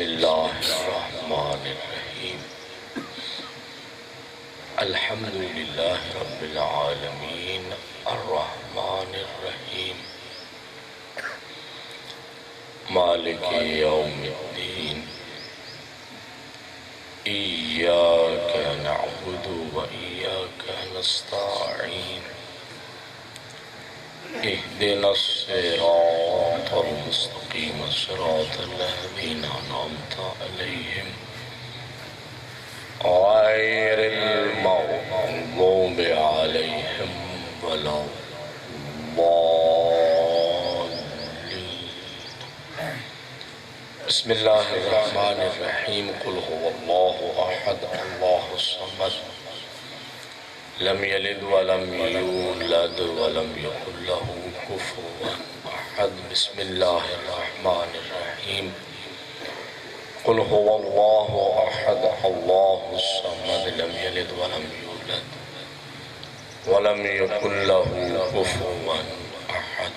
الله الرحمن الرحيم الحمد لله رب العالمين الرحمن الرحيم مالك يوم الدين إياك نعبد وإياك نستعين اهدنا الصراط المستقيم صراط الذين أنعمت عليهم غير المغضوب عليهم ولا الضالين. بسم الله الرحمن الرحيم قل هو الله أحد الله الصمد لم يلد ولم يولد ولم يكن له كفوا أحد. بسم الله الرحمن الرحيم قل هو الله أحد الله الصمد لم يلد ولم يولد ولم يكن له كفوا أحد.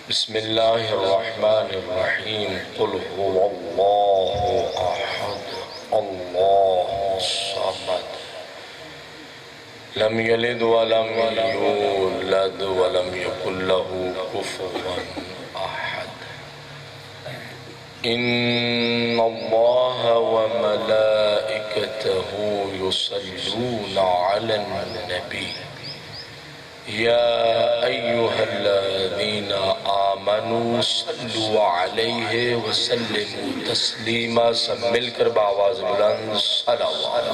بسم الله الرحمن الرحيم قل هو الله أحد الله الصمد لم يلد ولم يولد ولم يكن له كفوا أحد. إن الله وملائكته يصلون على النبي يا أيها الذين آمنوا صلوا عليه وسلموا تسليما. سب مل کر بآواز بلند صلوات.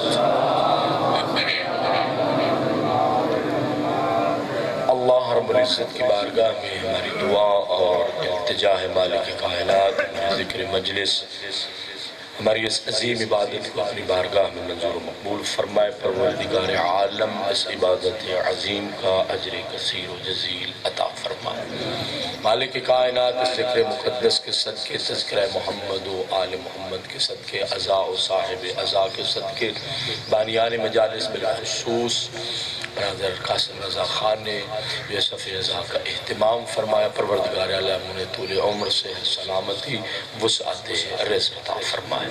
اللہ رب العزت کی بارگاہ میں ہماری دعا اور التجا ہے مالک کائنات ہماری ذکر مجلس ہماری اس عظیم عبادت کو اپنی بارگاہ میں منظور و مقبول فرمائے. پروردگار عالم اس عبادت عظیم کا اجر کثیر و جزیل عطا فرمائے. مالک کائنات اس ذکر مقدس کے صدقے تذکرہ محمد و آل محمد کے صدقے عزا و صاحب عزا کے صدقے بانیان مجالس بالخصوص برادر قاسم رضا خان نے یوسف رضا کا اہتمام فرمایا. پروردگار عالم انہیں طول عمر سے سلامتی وسعت رزق عطا فرمائے.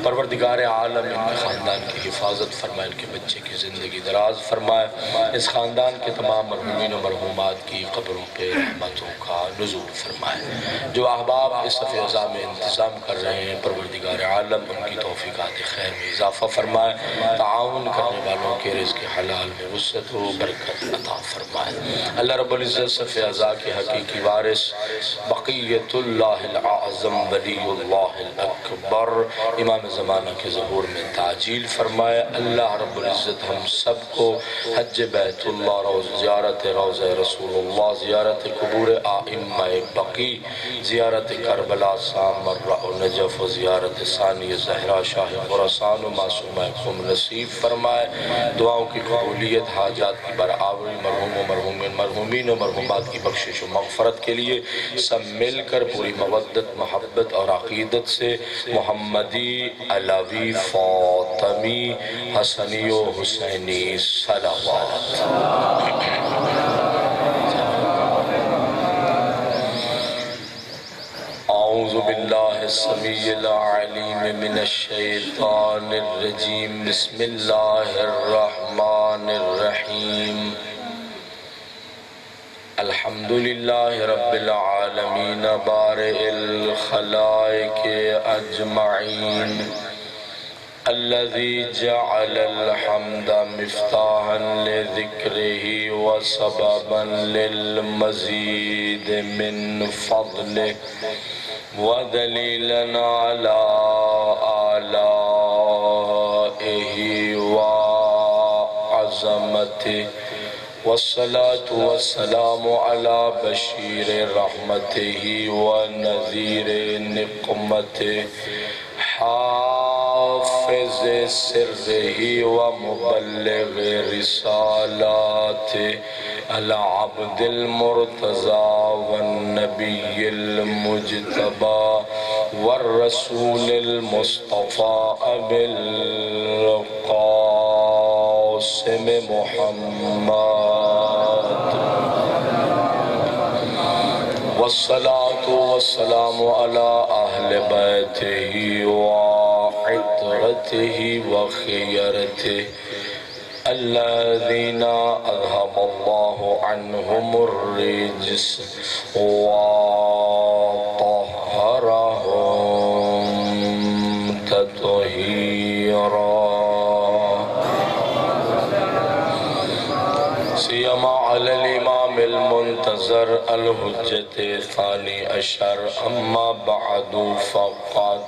پروردگار عالم ان کے خاندان کی حفاظت فرمائے، ان کے بچے کی زندگی دراز فرمائے. اس خاندان کے تمام مرحومین و مرحومات کی قبروں پہ رحمتوں کا نزول فرمائے. جو احباب اس صف عزا میں انتظام کر رہے ہیں پروردگار عالم ان کی توفیقات خیر میں اضافہ فرمائے. تعاون کرنے والوں کے رزق حلال میں وسعت و برکت عطا فرمائے. اللہ رب العزت صف عزا کے حقیقی وارث بقیت اللہ العظم ولی اللہ الاکبر امام زمانہ کے ظہور میں تعجیل فرمائے. اللہ رب العزت ہم سب کو حج بیت اللہ زیارت روضہ رسول اللہ زیارت قبور ائمہ بقی زیارت کربلا سامرہ و نجف و زیارت ثانی زہرا شاہ خراسان و معصومہ قم نصیب فرمائے. دعاؤں کی قبولیت حاجات کی برآوری مرحوم و مرحومین و مرحومات کی بخشش و مغفرت کے لیے سب مل کر پوری مودت محبت اور عقیدت سے محمدی علوی فاطمی حسنی و حسینی صلوات. اعوذ باللہ السمیع العلیم من الشیطان الرجیم. بسم اللہ الرحمن الرحیم. الحمدللہ رب العالمین بارئ الخلائق اجمعین الذي جعل الحمد مفتاحا لذكره وسببا للمزيد من فضله ودليلا على آلائه وعظمته والصلاة والسلام على بشير رحمته ونذير نقمته حافظ سره ومبلغ رسالاته العبد المرتضى والنبي المجتبى والرسول المصطفى أبي القاسم محمد والصلاة والسلام على أهل أهل بيته وعترته وخيرته الذين أذهب الله عنهم الرجس وطهرهم تطهيرا سيما على الإمام المنتظر الحجة الثاني عشر أما بعد فقد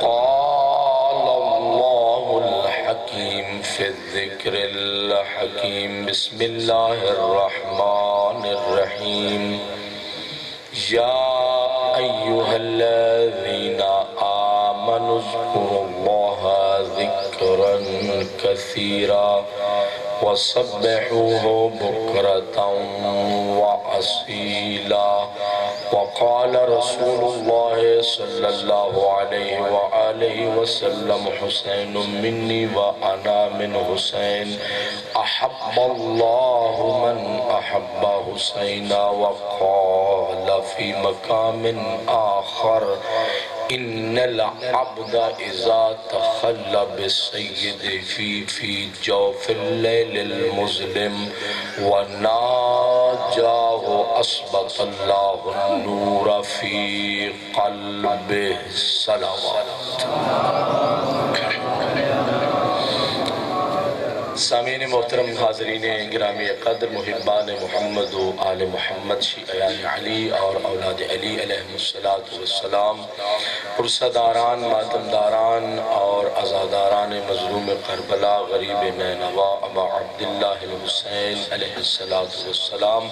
قال الله الحكيم في الذكر الحكيم بسم الله الرحمن الرحيم يا أيها الذين آمنوا اذكروا الله ذكرا كثيرا وسبحوه بكرة وأصيلا وقال رسول الله صلى الله عليه وآله وسلم حسين مني وأنا من حسين أحب الله من أحب حسينا وقال في مقام آخر إن العبد إذا تخلى بالسيد في جوف الليل المظلم وناجاه أثبت الله النور في قلبه صلوات سامعین محترم حاضرین گرامی قدر محبان محمد و آل محمد شیعیان علی اور اولاد علی علیہ السلام پرسداران ماتمداران اور عزاداران مظلوم کربلا غریب نینوا ابا عبداللہ الحسین علیہ السلام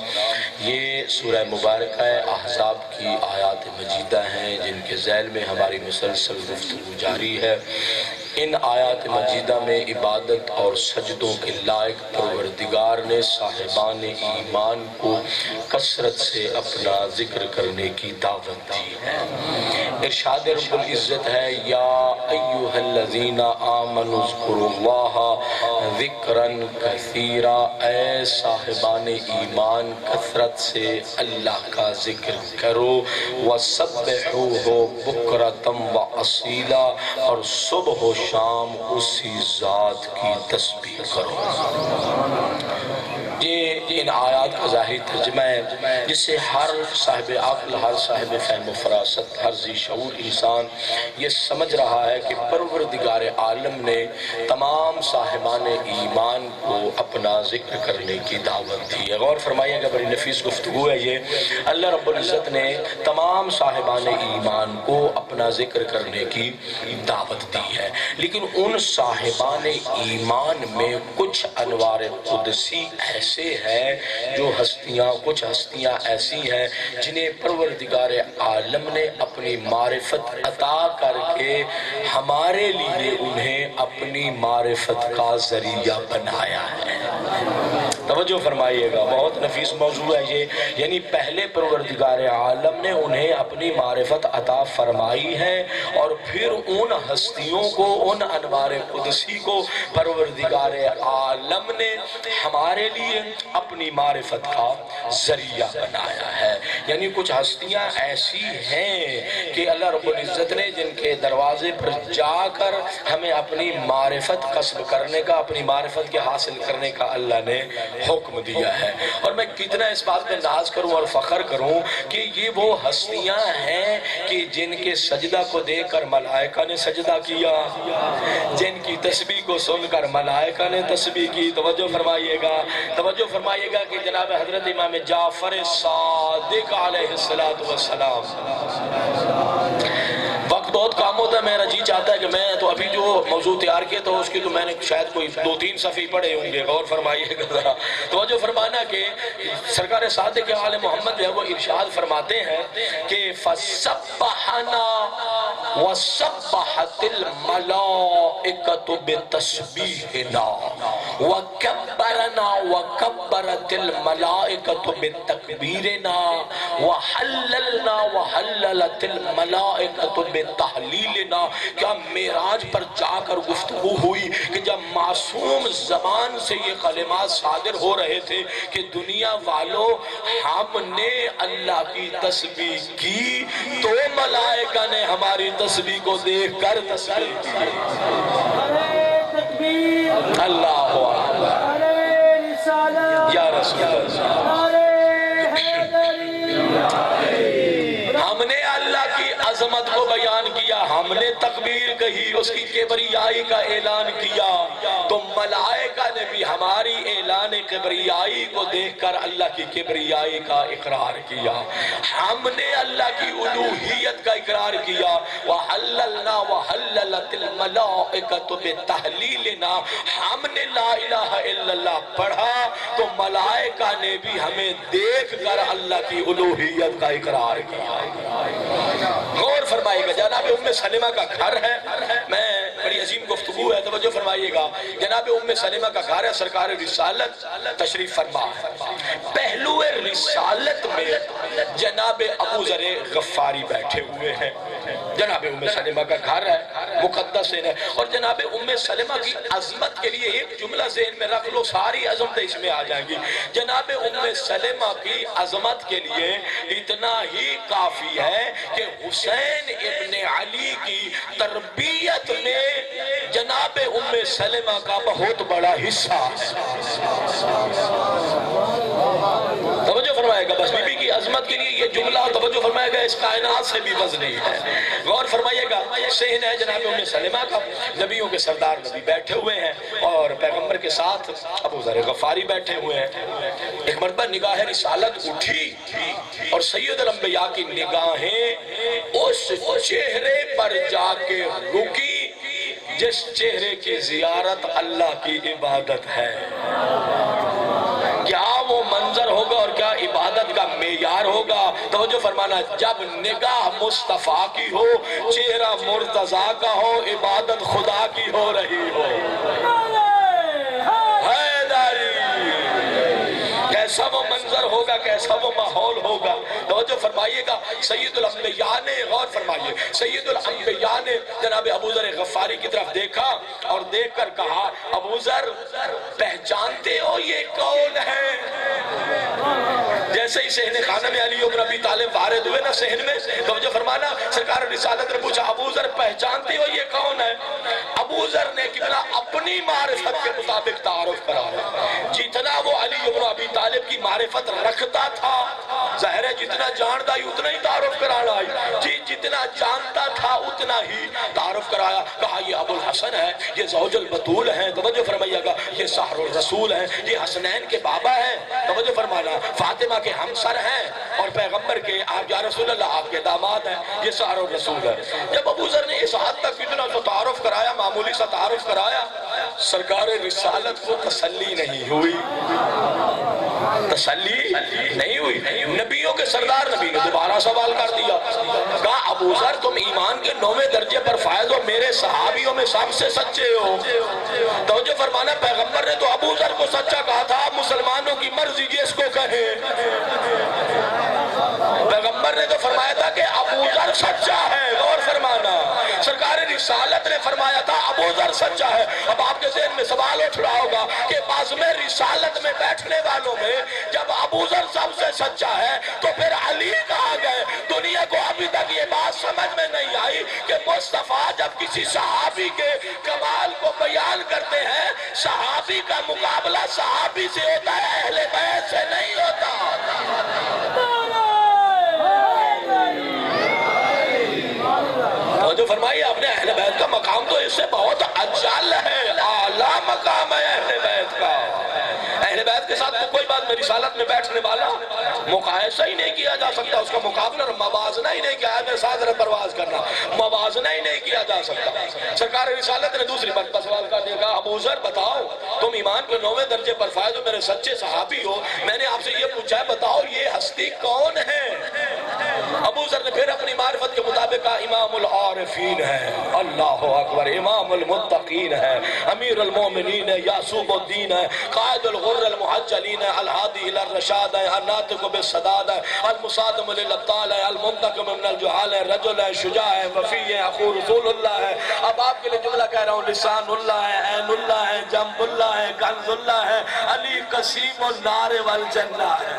یہ سورہ مبارکہ احزاب کی آیات مجیدہ ہیں جن کے ذیل میں ہماری مسلسل گفتگو جاری ہے ان آیات مجیدہ میں عبادت اور سجدوں کے لائق پروردگار نے صاحبان ایمان کو کثرت سے اپنا ذکر کرنے کی دعوت دی ہے ارشاد رب العزت ہے یا ایوہ الذین آمنوا اذکروا اللہ ذکرا کثیرا اے صاحبان ایمان کثرت سے اللہ کا ذکر کرو وسبحوہ بکرۃ وأصیلا اور صبح و شام اسی ذات کی تسبیح کرو یہ ان آیات کا ظاہری ترجمہ ہے جس سے ہر صاحب عقل ہر صاحب فہم و فراست ہر ذی شعور انسان یہ سمجھ رہا ہے کہ پروردگار عالم نے تمام صاحبان ایمان کو اپنا ذکر کرنے کی دعوت دی ہے غور فرمائیے گا بڑی نفیس گفتگو ہے یہ اللہ رب العزت نے تمام صاحبان ایمان کو اپنا ذکر کرنے کی دعوت دی ہے لیکن ان صاحبان ایمان میں کچھ انوار قدسی ایسے ہیں جو کچھ ہستیاں ایسی ہیں جنہیں پروردگار عالم نے اپنی معرفت عطا کر کے ہمارے لیے انہیں اپنی معرفت کا ذریعہ بنایا ہے توجہ فرمائیے گا بہت نفیس موضوع ہے یہ یعنی پہلے پروردگار عالم نے انہیں اپنی معرفت عطا فرمائی ہے اور پھر ان ہستیوں کو ان انوار قدسی کو پروردگار عالم نے ہمارے لیے اپنی معرفت کا ذریعہ بنایا ہے یعنی کچھ ہستیاں ایسی ہیں کہ اللہ رب العزت نے جن کے دروازے پر جا کر ہمیں اپنی معرفت کسب کرنے کا اپنی معرفت کے حاصل کرنے کا اللہ نے حکم دیا ہے اور میں کتنا اس بات میں ناز کروں اور فخر کروں کہ یہ وہ ہستیاں ہیں کہ جن کے سجدہ کو دیکھ کر ملائکہ نے سجدہ کیا جن کی تسبیح کو سن کر ملائکہ نے تسبیح کی توجہ فرمائیے گا کہ جناب حضرت امام جعفر صادق علیہ السلام وقت بہت کام ہوتا ہے میرا جی چاہتا ہے کہ میں تو ابھی جو موضوع تیار کیا تھا اس کی تو میں نے شاید کوئی 2-3 صفحے پڑھے ہوں گے غور فرمائیے گا ذرا توجہ فرمانا کہ سرکار صادق آل محمد جو ہے وہ ارشاد فرماتے ہیں کہ فَسَبَّحَنَا وَسَبَّحَتِ الْمَلَائِكَةُ بِتَسْبِيحِنَا وَكَبَّرَنَا وَكَبَّرَتِ الْمَلَائِكَةُ بِتَكْبِيرِنَا وَحَلَّلْنَا وَحَلَّلَتِ الْمَلَائِكَةُ بتحلیلنا کیا معراج پر جا کر گفتگو ہوئی کہ جب معصوم زبان سے یہ کلمات صادر ہو رہے تھے کہ دنیا والوں ہم نے اللہ کی تسبیح کی تو ملائکہ نے ہماری تسبیح کو دیکھ کر تسبیح کی۔ اللہ اکبر یا رسول اللہ، ہم نے اللہ کی عظمت کو بیان کیا، ہم نے تکبیر کہی، اس کی کبریائی کا اعلان کیا، تو ملائکہ نے بھی ہماری اعلان کبریائی کو دیکھ کر اللہ کی کبریائی کا اقرار کیا۔ ہم نے اللہ کی الوہیت کا اقرار کیا، وَحَلَّلْنَا وَحَلَّلَتِ الْمَلَائِكَةُ بِتَحْلِيلِنَا، ہم نے لا الہ الا اللہ پڑھا تو ملائکہ نے بھی ہمیں دیکھ کر اللہ کی الوہیت کا اقرار کیا۔ غور فرمائیے گا، جناب ام سلمہ کا گھر ہے، میں بڑی عظیم گفتگو ہے، توجہ فرمائیے گا، جناب ام سلمہ کا گھر ہے، سرکار رسالت تشریف فرما ہے۔ پہلو رسالت میں جناب ابو ذر غفاری بیٹھے ہوئے ہیں، جناب ام سلمہ کا گھر ہے، مقدس ہے، اور جناب ام سلمہ کی عظمت کے لیے ایک جملہ ذہن میں رکھ لو، ساری عظمتیں اس میں آ جائیں گی۔ جناب ام سلمہ کی عظمت کے لیے اتنا ہی کافی ہے کہ حسین ابن علی کی تربیت میں جناب ام سلمہ کا بہت بڑا حصہ ہے۔ توجہ فرمائے گا، بس بی بی کی عظمت کے لیے یہ جملہ توجہ فرمائے گا، اس کائنات سے بھی وزنی ہے۔ غور فرمائیے گا، صحن ہے جناب ام سلمہ کا، نبیوں کے سردار نبی بیٹھے ہوئے ہیں اور پیغمبر کے ساتھ ابو ذر غفاری بیٹھے ہوئے ہیں۔ ایک مرتبہ نگاہ رسالت اٹھی اور سید الانبیاء کی نگاہیں اس چہرے پر جا کے رکی جس چہرے کی زیارت اللہ کی عبادت ہے۔ کیا وہ منظر ہوگا اور کیا عبادت کا معیار ہوگا؟ توجہ فرمانا، جب نگاہ مصطفیٰ کی ہو، چہرہ مرتضیٰ کا ہو، عبادت خدا کی ہو رہی ہو۔ کیسا وہ منظر ہوگا، کیسا وہ ماحول ہوگا؟ توجہ فرمائیے گا، سید الانبیاء نے، غور فرمائیے، سید الانبیاء نے جناب ابو ذر غفاری کی طرف دیکھا اور دیکھ کر کہا، ابو ذر پہچانتے ہو یہ کون ہے؟ جیسے ہی صحن خانہ میں علی بن ابی طالب وارد ہوئے نا صحن میں، توجہ فرمانا، سرکار رسالت نے پوچھا، ابو ذر پہچانتے ہو یہ کون ہے؟ ابو ذر نے کتنا اپنی معرفت کے مطابق تعارف کرا ہے، جتنا وہ علی بن ابی طالب کی معرفت رکھتا تھا، ظاہر ہے جتنا جانتا ہی اتنا ہی تعارف کرانا ہے، جی جتنا جانتا تھا اتنا ہی تعارف کرایا، کہا یہ ابو الحسن ہے، یہ زوج البتول ہیں، توجہ فرمائیے گا، یہ سحر الرسول ہیں، یہ حسنین کے بابا ہیں، توجہ فرمانا، فاطمہ کے ہمسر ہیں اور پیغمبر کے آپ یا رسول اللہ آپ کے داماد ہیں، یہ سحر الرسول ہے۔ جب ابو ذر نے اس حد تک اتنا تو تعارف کرایا، معمولی سا تعارف کرایا، سرکار رسالت کو تسلی نہیں ہوئی، تسلی نہیں ہوئی، نبیوں کے سردار نبی نے دوبارہ سوال کر دیا، کہا ابو ذر تم ایمان کے 9ویں درجے پر فائز ہو، میرے صحابیوں میں سب سے سچے ہو۔ توجہ فرمانا، پیغمبر نے تو ابو ذر کو سچا کہا تھا، اب مسلمانوں کی مرضی جس کو کہے، پیغمبر نے تو فرمایا تھا کہ ابو ذر سچا ہے، غور فرمانا، سرکار رسالت نے فرمایا تھا ابو ذر سچا ہے۔ اب آپ کے ذہن میں سوال اٹھ رہا ہوگا کہ باز میں رسالت میں بیٹھنے والوں میں جب ابو ذر سب سے سچا ہے تو پھر علی کہاں گئے؟ دنیا کو ابھی تک یہ بات سمجھ میں نہیں آئی کہ مصطفیٰ جب کسی صحابی کے کمال کو بیان کرتے ہیں، صحابی کا مقابلہ صحابی سے ہوتا ہے، اہل بیت سے نہیں ہوتا۔ جو فرمائی آپ نے، اہل بیت کا مقام تو اس سے بہت اجل ہے، اعلیٰ مقام ہے اہل بیت کا۔ اہل بیت کے ساتھ کوئی بات میں رسالت میں بیٹھنے والا مقایسہ ہی نہیں کیا جا سکتا، اس کا مقابلہ موازنہ ہی نہیں کیا، میں ساتھ پرواز کرنا، موازنہ ہی نہیں کیا جا سکتا۔ سرکار رسالت نے دوسری مرتبہ سوال کر دیا، ابو ذر بتاؤ تم ایمان کے 9ویں درجے پر فائز ہو، میرے سچے صحابی ہو، میں نے آپ سے یہ پوچھا ہے، بتاؤ یہ ہستی کون ہے؟ ابو ذر نے پھر اپنی معرفت کے مطابق کہا امام العارفین ہے، اللہ اکبر، امام المتقین ہے، امیر المومنین ہے، یعصوب الدین ہے، قائد الغر المحجلین ہے، الہادی الی الرشاد ہے، الناطق بالصداد ہے، المصادم للابطال ہے، المنتقم من الجہال ہے، رجل ہے، شجاع ہے، وفی ہے، اخو رسول اللہ ہے۔ اب آپ کے لئے جملہ کہہ رہا ہوں، لسان اللہ ہے، عین اللہ ہے، جنب اللہ ہے، کنز اللہ ہے، علی قسیم النار والجنہ ہے۔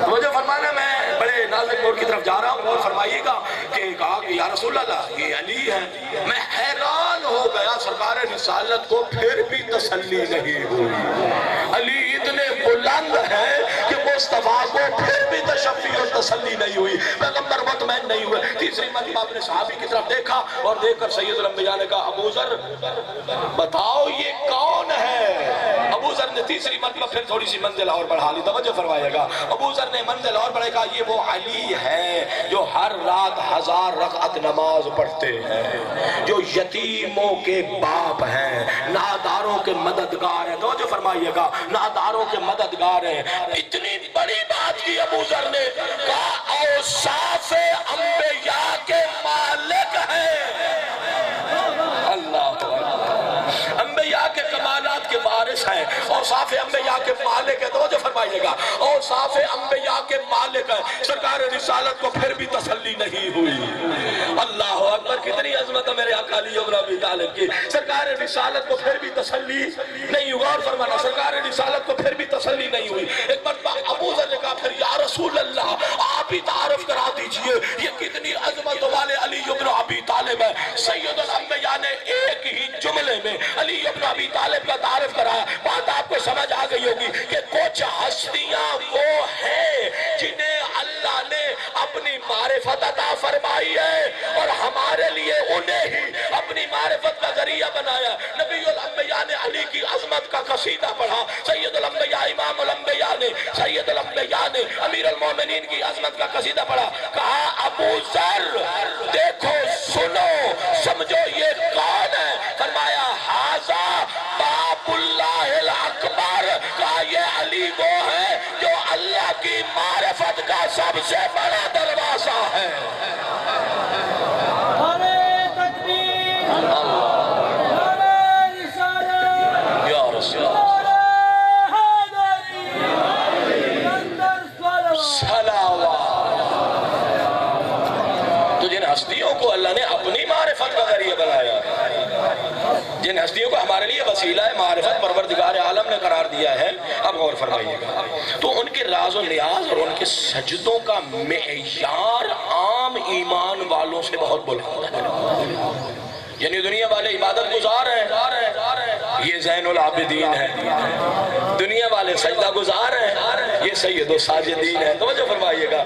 مجھے فرمانا میں بڑے نازک موڑ کی طرف جا رہا ہوں، اور فرمائیے گا کہ کہا کہ یا رسول اللہ یہ علی ہے۔ میں حیران ہو گیا، سرکار رسالت کو پھر بھی تسلی نہیں ہوئی۔ علی اتنے بلند ہے کہ مصطفیٰ کو پھر بھی تشفی اور تسلی نہیں ہوئی، پیغمبر مطمئن نہیں ہوئے۔ تیسری مرتبہ اپنے صحابی کی طرف دیکھا اور دیکھ کر سید الانبیاء نے کہا ابو ذر بتاؤ یہ کون ہے؟ ابو ذر نے تیسری مرتبہ پھر تھوڑی سی منزل اور بڑھا لی، توجہ فرمائیے گا، ابو ذر نے منزل اور بڑھے کہا یہ وہ علی ہے جو ہر رات 1000 رکعت نماز پڑھتے ہیں، جو یتیموں کے باپ ہیں، ناداروں کے مددگار ہیں، توجہ فرمائیے گا، ناداروں کے مددگار ہیں۔ اتنی بڑی بات کی ابو ذر نے کہا اوصاف انبیاء کے مالک ہے۔ اللہ انبیاء کے کمالات کے وارث ہیں، اوصاف انبیاء کے مالک ہیں، توجہ فرمائیے گا، اوصاف انبیاء کے مالک ہیں۔ سرکار رسالت کو پھر بھی تسلی نہیں ہوئی۔ اللہ اکبر، کتنی عظمت ہے میرے آقا علی ابن ابی طالب کی۔ سرکار رسالت کو پھر بھی تسلی نہیں ہوئی، اور فرمانا سرکار رسالت کو پھر بھی تسلی نہیں ہوئی۔ ایک مرتبہ ابو ذر نے کہا پھر یا رسول اللہ آپ ہی تعارف کرا دیجئے یہ کتنی عظمت والے علی ابن ابی طالب ہے۔ سید الانبیاء نے ایک ہی جملے میں علی ابن ابی طالب کا تعارف کرایا۔ بات آپ کو سمجھ آ گئی ہوگی کہ کچھ ہستیاں وہ ہیں جنہیں اللہ نے اپنی معرفت عطا فرمائی ہے اور ہمارے لیے انہیں ہی اپنی معرفت کا ذریعہ بنایا۔ نبی الانبیاء نے علی کی عظمت کا قصیدہ پڑھا، سید الانبیاء امام الانبیاء نے، سید الانبیاء نے امیر المومنین کی عظمت کا قصیدہ پڑھا۔ کہا ابو ذر دیکھو سنو سمجھو یہ کون ہے؟ فرمایا ھذا باب اللہ الاکبر، کہا یہ علی وہ ہے جو اللہ کی معرفت کا سب سے بڑا دروازہ ہے۔ یا رسول اللہ تو جن ہستیوں کو اللہ نے اپنی معرفت کا ذریعہ بنایا، جن ہستیوں کو ہمارے لیے وسیلہ معرفت پروردگار عالم نے قرار دیا ہے، اب غور فرمائیے گا، تو ان کے راز و نیاز اور ان کے سجدوں کا معیار عام ایمان والوں سے بہت بلند ہے۔ یعنی دنیا والے عبادت گزار ہیں، یہ زین العابدین ہے، دنیا والے سجدہ گزار ہیں، یہ سید الساجدین ہے۔ توجہ فرمائیے گا،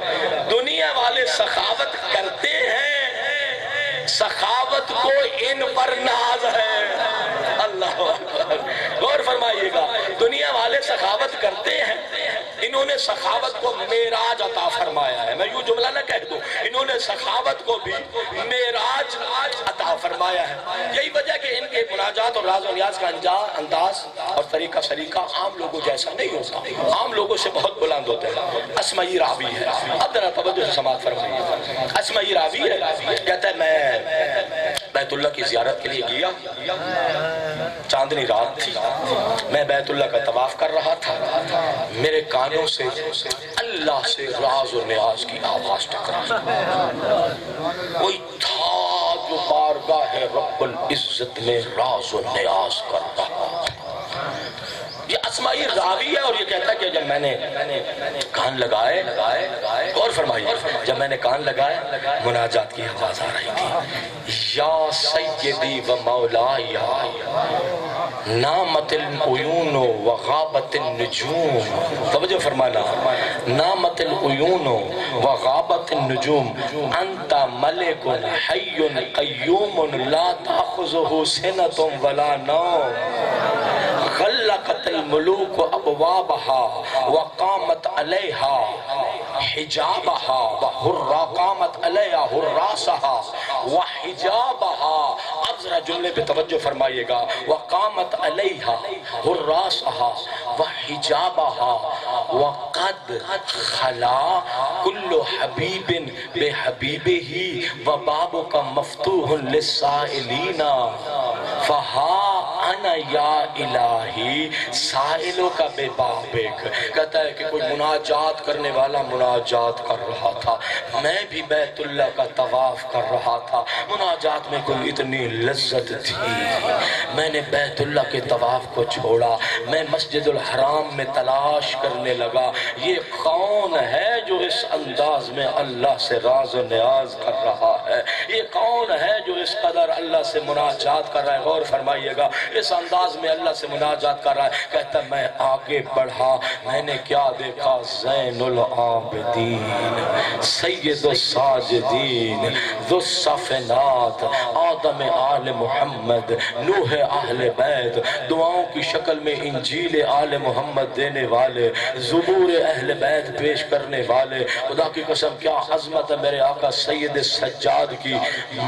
دنیا والے سخاوت کرتے ہیں، سخاوت کو ان پر ناز ہے۔ اللہ اکبر، غور فرمائیے گا، دنیا والے سخاوت کرتے ہیں، انہوں نے سخاوت کو معراج عطا فرمایا ہے۔ میں یوں جملہ نہ کہہ دوں، انہوں نے سخاوت کو بھی معراج عطا فرمایا ہے۔ یہی وجہ کہ ان کے مناجات اور راز و نیاز کا انداز اور طریقہ سلیقہ عام لوگوں جیسا نہیں ہوتا، عام لوگوں سے بہت بلند ہوتے ہیں۔ اسمعی راوی ہے، اب ذرا توجہ سے سماعت فرمائیے، اسمعی راوی ہے، کہتا ہے میں بیت اللہ کی زیارت کے لیے گیا، چاندنی رات تھی، میں بیت اللہ کا طواف کر رہا تھا، میرے کانوں سے اللہ سے راز و نیاز کی آواز ٹکرائی، کوئی تھا جو بارگاہ رب العزت میں راز و نیاز کر رہا۔ یہ اسمعی راوی ہے اور یہ کہتا ہے کہ جب میں نے کان لگائے، غور فرمائیے، جب میں نے کان لگائے مناجات کی آواز آ رہی تھی، یا سیدی و مولائی نامت العیون و غابت النجوم، توجہ فرمانا، نامت العیون و غابت النجوم، انت ملک حی قیوم لا تأخذہ سنۃ ولا نوم، غلقت الملوک ابوابها وقامت علیہا حجابها قامت علیہا حراسها وحجابها۔ اب ذرا جملے پہ توجہ فرمائیے گا، وقامت علیہا حراسها حجابها وقد خلا كل حبيب بحبيبه وبابك مفتوح للسائلين فہا انا یا الہی سائلوں کا بے بابک. کہتا ہے کہ کوئی مناجات کرنے والا مناجات کر رہا تھا، میں بھی بیت اللہ کا طواف کر رہا تھا. مناجات میں کوئی اتنی لذت تھی، میں نے بیت اللہ کے طواف کو چھوڑا، میں مسجد الحرام میں تلاش کرنے لگا یہ کون ہے جو اس انداز میں اللہ سے راز و نیاز کر رہا ہے، یہ کون ہے جو اس قدر اللہ سے مناجات کر رہا ہے. غور فرمائیے گا، اس انداز میں اللہ سے مناجات کر رہا ہے. کہتا ہے میں آگے بڑھا، میں نے کیا دیکھا؟ زین العابدین، سید الساجدین، ذو الصفنات، آدم آل محمد، نوح اہل بیت، دعاؤں کی شکل میں انجیل آل محمد دینے والے، زبور اہل بیت پیش کرنے والے. خدا کی قسم کیا عظمت ہے میرے آقا سید سجاد کی.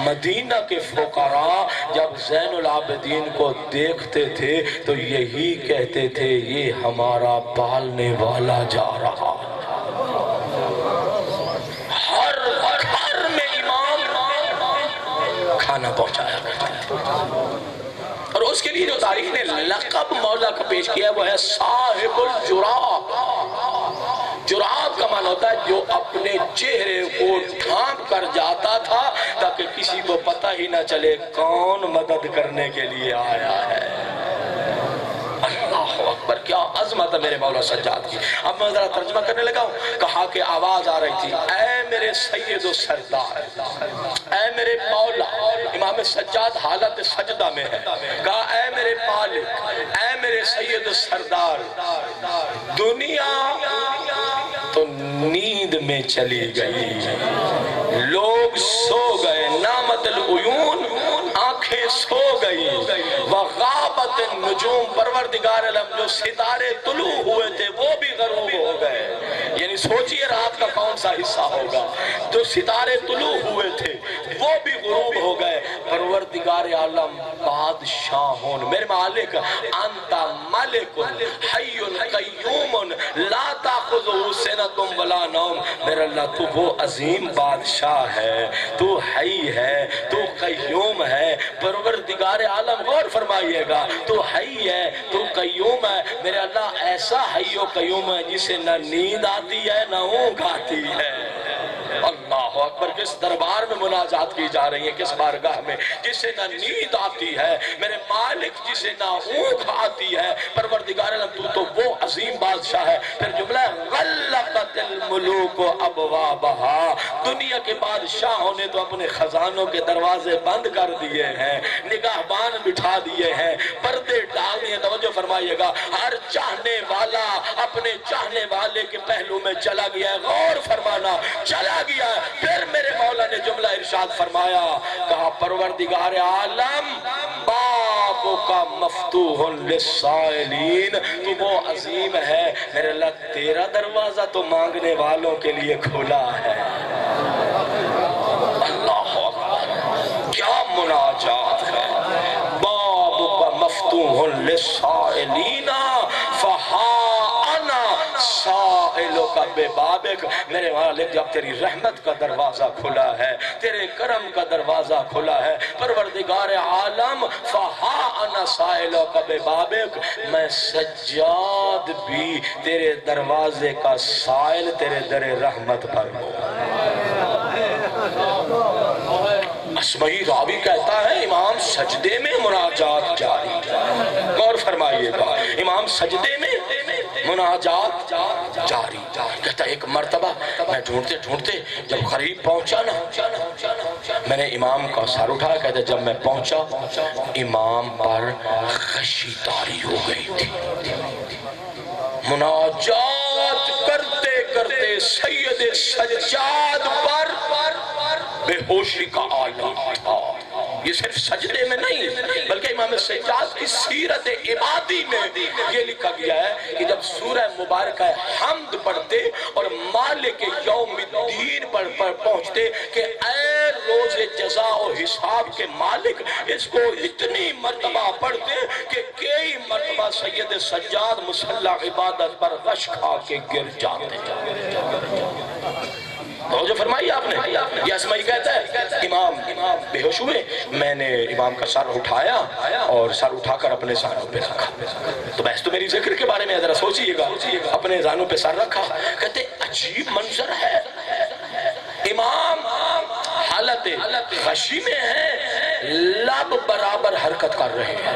مدینہ کے فقراء جب زین العابدین کو دیکھتے تھے تو یہی کہتے تھے یہ ہمارا پالنے والا جا رہا. ہر گھر میں امام کھانا پہنچایا اور اس کے لیے جو تاریخ نے لقب مولا کا پیش کیا وہ ہے صاحب الجراب. جراب کا معنی ہوتا ہے جو اپنے چہرے کو ڈھانپ کر جاتا تھا تاکہ کسی کو پتہ ہی نہ چلے کون مدد کرنے کے لیے آیا ہے. اللہ اکبر، کیا عظمت ہے میرے مولا سجاد کی. اب میں ذرا ترجمہ کرنے لگا ہوں. کہا کہ آواز آ رہی تھی اے میرے سید و سردار، اے میرے مولا. امام سجاد حالت سجدہ میں ہے. کہا اے میرے مالک، اے میرے سید و سردار، دنیا تو نیند میں چلی گئی، لوگ سو گئے، نامت العیون، آنکھیں سو گئی، وغابت النجوم، پروردگار علم جو ستارے طلوع ہوئے تھے وہ بھی غروب ہو گئے. یعنی سوچئے رات کا کون سا حصہ ہوگا. جو ستارے طلوع ہوئے تھے وہ بھی غروب ہو گئے. پروردگار عالم بادشاہون، میرے مالک، انت ملک حی قیوم لا تاخذہ سنۃ ولا نوم. میرے اللہ تو وہ عظیم بادشاہ ہے، تو حی ہے، تو قیوم ہے. پروردگار عالم غور فرمائیے گا، تو حی ہے، تو قیوم ہے. میرے اللہ ایسا حی و قیوم ہے جسے نہ نیند آتی ہے نہ اونگ آتی ہے. اللہ اکبر، کس دربار میں مناجات کی جا رہی ہے، کس بارگاہ میں جسے نہ نیند آتی ہے میرے مالک، جسے نہ اونگ آتی ہے. پروردگار عالم تو وہ عظیم بادشاہ ہے. پھر جملہ غلقت الملوک ابوابہا، دنیا کے بادشاہوں نے تو اپنے خزانوں کے دروازے بند کر دیے ہیں، نگہبان بٹھا دیے ہیں، پردے ڈال دیے. توجہ فرمائیے گا، ہر چاہنے والا اپنے چاہنے والے کے پہلو میں چلا گیا ہے. غور فرمانا، چلا گیا ہے. پھر میرے مولا نے جملہ ارشاد فرمایا، کہا پروردگار عالم باب کا مفتوح للسائلین، تو وہ عظیم ہے. میرے اللہ تیرا دروازہ تو مانگنے والوں کے لیے کھلا ہے. اللہ اکبر، کیا مناجات ہے. باب کا مفتوح للسائلین فہا انا سائلوں کا بے بابک. میرے مالک جب تیری رحمت کا دروازہ کھلا ہے، تیرے کرم کا دروازہ کھلا ہے، پروردگار عالم فہا انا سائلوں کا بے بابک، میں سجاد بھی تیرے دروازے کا سائل تیرے در رحمت پر ہوں. اسمعی راوی کہتا ہے امام سجدے میں مناجات جاری. غور فرمائیے گا، امام سجدے میں مناجات جاری. کہتا ہے ایک مرتبہ میں ڈھونڈتے ڈھونڈتے جب قریب پہنچا نا، میں نے امام کا سر اٹھایا. کہتا ہے جب میں پہنچا امام پر خشی طاری ہو گئی تھی. مناجات کرتے کرتے سید سجاد پر بے ہوشی کا عالم تھا. یہ صرف سجدے میں نہیں بلکہ امام سجاد کی سیرت عبادی میں یہ لکھا گیا ہے کہ جب سورہ مبارکہ حمد پڑھتے اور مالک یوم الدین پر پہنچتے کہ اے روز جزا و حساب کے مالک اس کو اتنی مرتبہ پڑھتے کہ کئی مرتبہ سید سجاد مسلح عبادت پر غش کھا کے گر جاتے جو فرمائی آپ نے یہ اسمائی کہتا ہے امام بے ہوش ہوئے میں نے امام کا سر اٹھایا اور سر اٹھا کر اپنے زانوں پہ رکھا تو بحث تو میری ذکر کے بارے میں ذرا سوچئے گا اپنے زانوں پہ سر رکھا کہتے عجیب منظر ہے امام حالت غشی میں ہے لب برابر حرکت کر رہے ہیں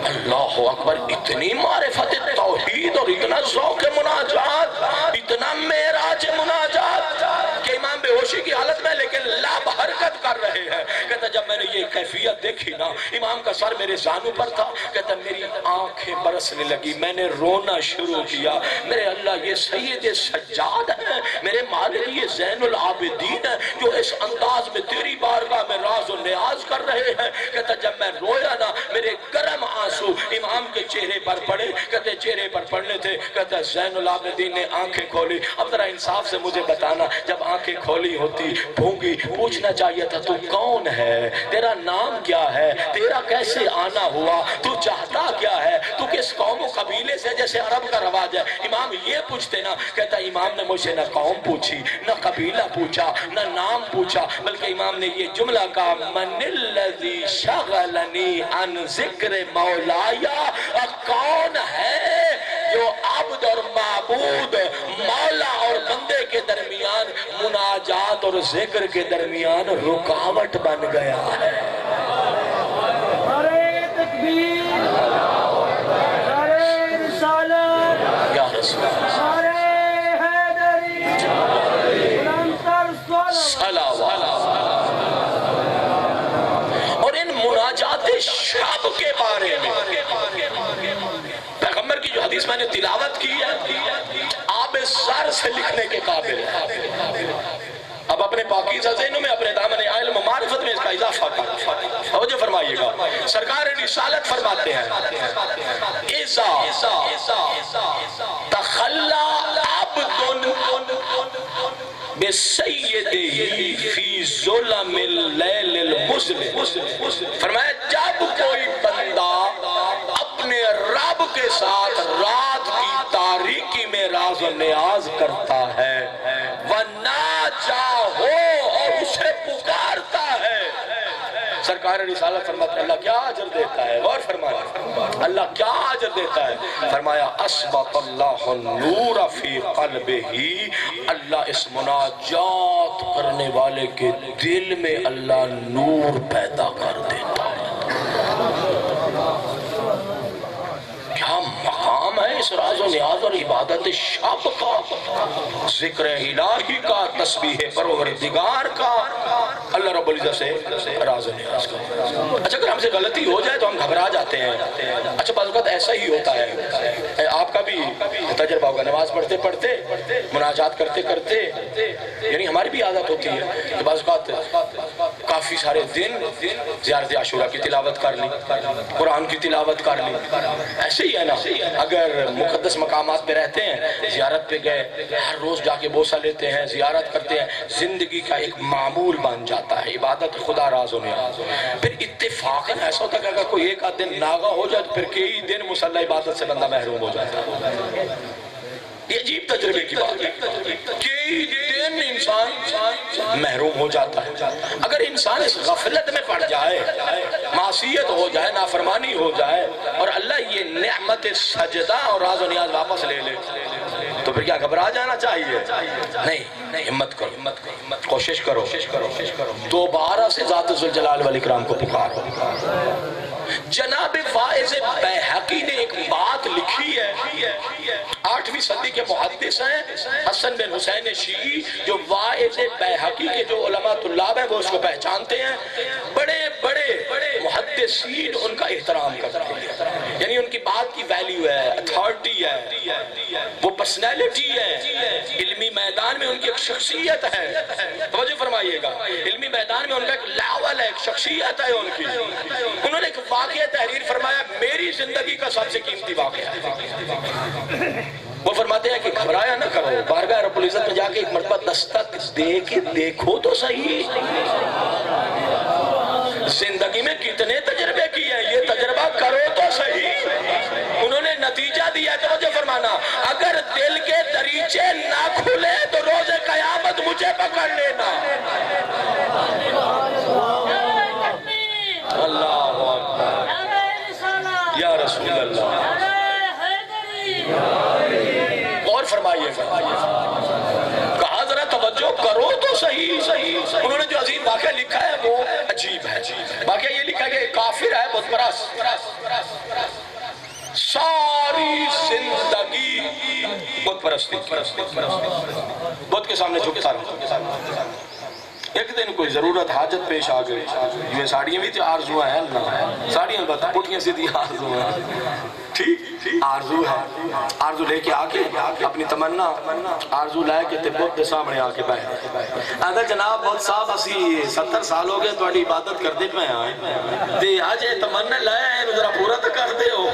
اللہ اکبر اتنی معرفت توحید اور اتنا ذوق مناجات اتنا معراج مناجات کہ امام بے ہوشی کی حالت میں لیکن لب حرکت کر رہے ہیں کہتا جب میں نے یہ کیفیت دیکھی نا امام کا سر میرے زانوں پر تھا کہتا میری آنکھیں برسنے لگی میں نے رونا شروع کیا میرے اللہ یہ سید سجاد ہیں میرے مالک یہ زین العابدین ہیں جو اس انداز میں تیری بارگاہ میں راز و نیاز کر رہے ہیں کہتا جب میں رویا نا میرے گرم آنسو امام کے چہرے پر پڑے کہتے چہرے پر پڑنے تھے کہتا زین العابدین نے آنکھیں کھولی اب ذرا انصاف سے مجھے بتانا جب آنکھیں کھولی ہوتی بھونگی پوچھنا چاہیے تھا تو کون ہے تیرا نام کیا ہے تیرا کیسے آنا ہوا تو چاہتا کیا ہے تو کس قوم و قبیلے سے جیسے عرب کا رواج ہے امام یہ پوچھتے نا کہتا امام نے مجھے نہ قوم پوچھی نہ قبیلہ پوچھا نہ نام پوچھا بلکہ امام نے یہ جملہ کہا من الذی شغلنی عن ذکر مولایا کون ہے جو عبد اور معبود مولا اور بندے کے درمیان مناجات اور ذکر کے درمیان رکاوٹ بن گیا ہے نعرہ تکبیر نعرہ رسالت یا رسول اللہ نعرہ حیدری ننتر صلوات اور ان مناجات شب کے بارے میں پیغمبر کی جو حدیث میں نے تلاوت کی ہے آب زر سے لکھنے کے قابل ہے اب اپنے پاکیزہ ذہنوں میں اپنے دامن علم و معرفت میں اس کا اضافہ کر توجہ فرمائیے گا سرکار رسالت فرماتے ہیں اذا تخلا عبد بسیدہی فی ظلم اللیل المظلم فرمایا جب کوئی بندہ اپنے رب کے ساتھ رات کی تاریکی میں راز و نیاز کرتا ہے وَنَاجَاهُ اور اسے پکارتا ہے سرکار رسالت فرماتا ہے اللہ کیا اجر دیتا ہے غور فرمایا اللہ کیا اجر دیتا ہے فرمایا اسبط اللہ النور فی قلبہ اللہ اس مناجات کرنے والے کے دل میں اللہ نور پیدا کر دیتا ہے کیا مقام ہے اس راز و نیاز اور عبادت شب کا ذکر الہی کا تسبیح پروردگار کا اللہ رب العزت سے راز و نیاز کا اچھا اگر ہم سے غلطی ہو جائے تو ہم گھبرا جاتے ہیں اچھا بعض اوقات ایسا ہی ہوتا ہے آپ کا بھی تجربہ ہوگا نماز پڑھتے پڑھتے مناجات کرتے کرتے یعنی ہماری بھی عادت ہوتی ہے کہ بعض اوقات کافی سارے دن زیارت عاشورہ کی تلاوت کر لی قرآن کی تلاوت کر لی ایسے ہی ہے نا اگر مقدس مقامات پہ رہتے ہیں زیارت پہ گئے ہر روز جا کے بوسہ لیتے ہیں زیارت کرتے ہیں زندگی کا ایک معمول بن جاتا ہے عبادت خدا راز و نیاز پھر اتفاقاً ایسا ہوتا ہے کہ اگر کوئی ایک آدھ دن ناغہ ہو جائے تو پھر کئی دن مصلی عبادت سے بندہ محروم ہو جاتا ہے یہ عجیب تجربے کی بات ہے کئی دن انسان محروم ہو جاتا ہے اگر انسان اس غفلت میں پڑ جائے معصیت ہو جائے نافرمانی ہو جائے اور اللہ یہ نعمت سجدہ اور راز و نیاز واپس لے لے تو پھر کیا گھبرا جانا چاہیے نہیں ہمت کرو کوشش کرو دوبارہ سے ذات ذوالجلال والاکرام کو پکارو جناب فائز بیہقی نے ایک بات لکھی ہے 8ویں صدی کے محدث ہیں حسن بن حسین شیعی جو فائز بیہقی کے جو علماء طلاب ہیں وہ اس کو پہچانتے ہیں بڑے بڑے محدثین ان کا احترام کرتے ہیں یعنی ان کی بات کی ویلیو ہے اتھارٹی ہے وہ پرسنالٹی ہے علمی میدان میں ان کی ایک شخصیت ہے توجہ فرمائیے گا علمی میدان میں ان کا ایک لیول ہے ایک شخصیت ہے ان کی انہوں نے ایک واقعہ تحریر فرمایا میری زندگی کا سب سے قیمتی واقعہ ہے وہ فرماتے ہیں کہ گھبرایا نہ کرو، بارگاہ رب العزت میں جا کے ایک مرتبہ دستک دے کے دیکھو تو صحیح۔ زندگی میں کتنے تجربے کیے ہیں، یہ تجربہ کرو تو صحیح۔ انہوں نے نتیجہ دیا، توجہ فرمانا، اگر دل کے دریچے نہ کھلے تو روز قیامت مجھے پکڑ لینا۔ اللہ اکبر، یا رسول اللہ، اور فرمائیے کہا ذرا توجہ کرو تو صحیح۔ انہوں نے جو عظیم واقعہ لکھا ہے وہ عجیب ہے۔ واقعہ یہ لکھا کہ ایک کافر ہے بت پرست، ساری زندگی بت پرستی، بت کے سامنے جھکتا رہا۔ ایک دن کوئی ضرورت حاجت پیش آ گئی، یہ ساڑیاں بھی تھی، آرزو ہیں اللہ، ساڑیاں بتا پٹھیاں سی تھی، آرزو ہیں، ٹھیک آرزو ہے، آرزو لے کے آ کے اپنی تمنا آرزو لائے کہ تبت دے سامنے آ کے بیٹھ اگر جناب بہت صاحب اسی 70 سال ہو گئے تو اڈی عبادت کر دے میں آئے دے آج یہ تمنا لائے ہیں ذرا پورا تو کر دے ہو،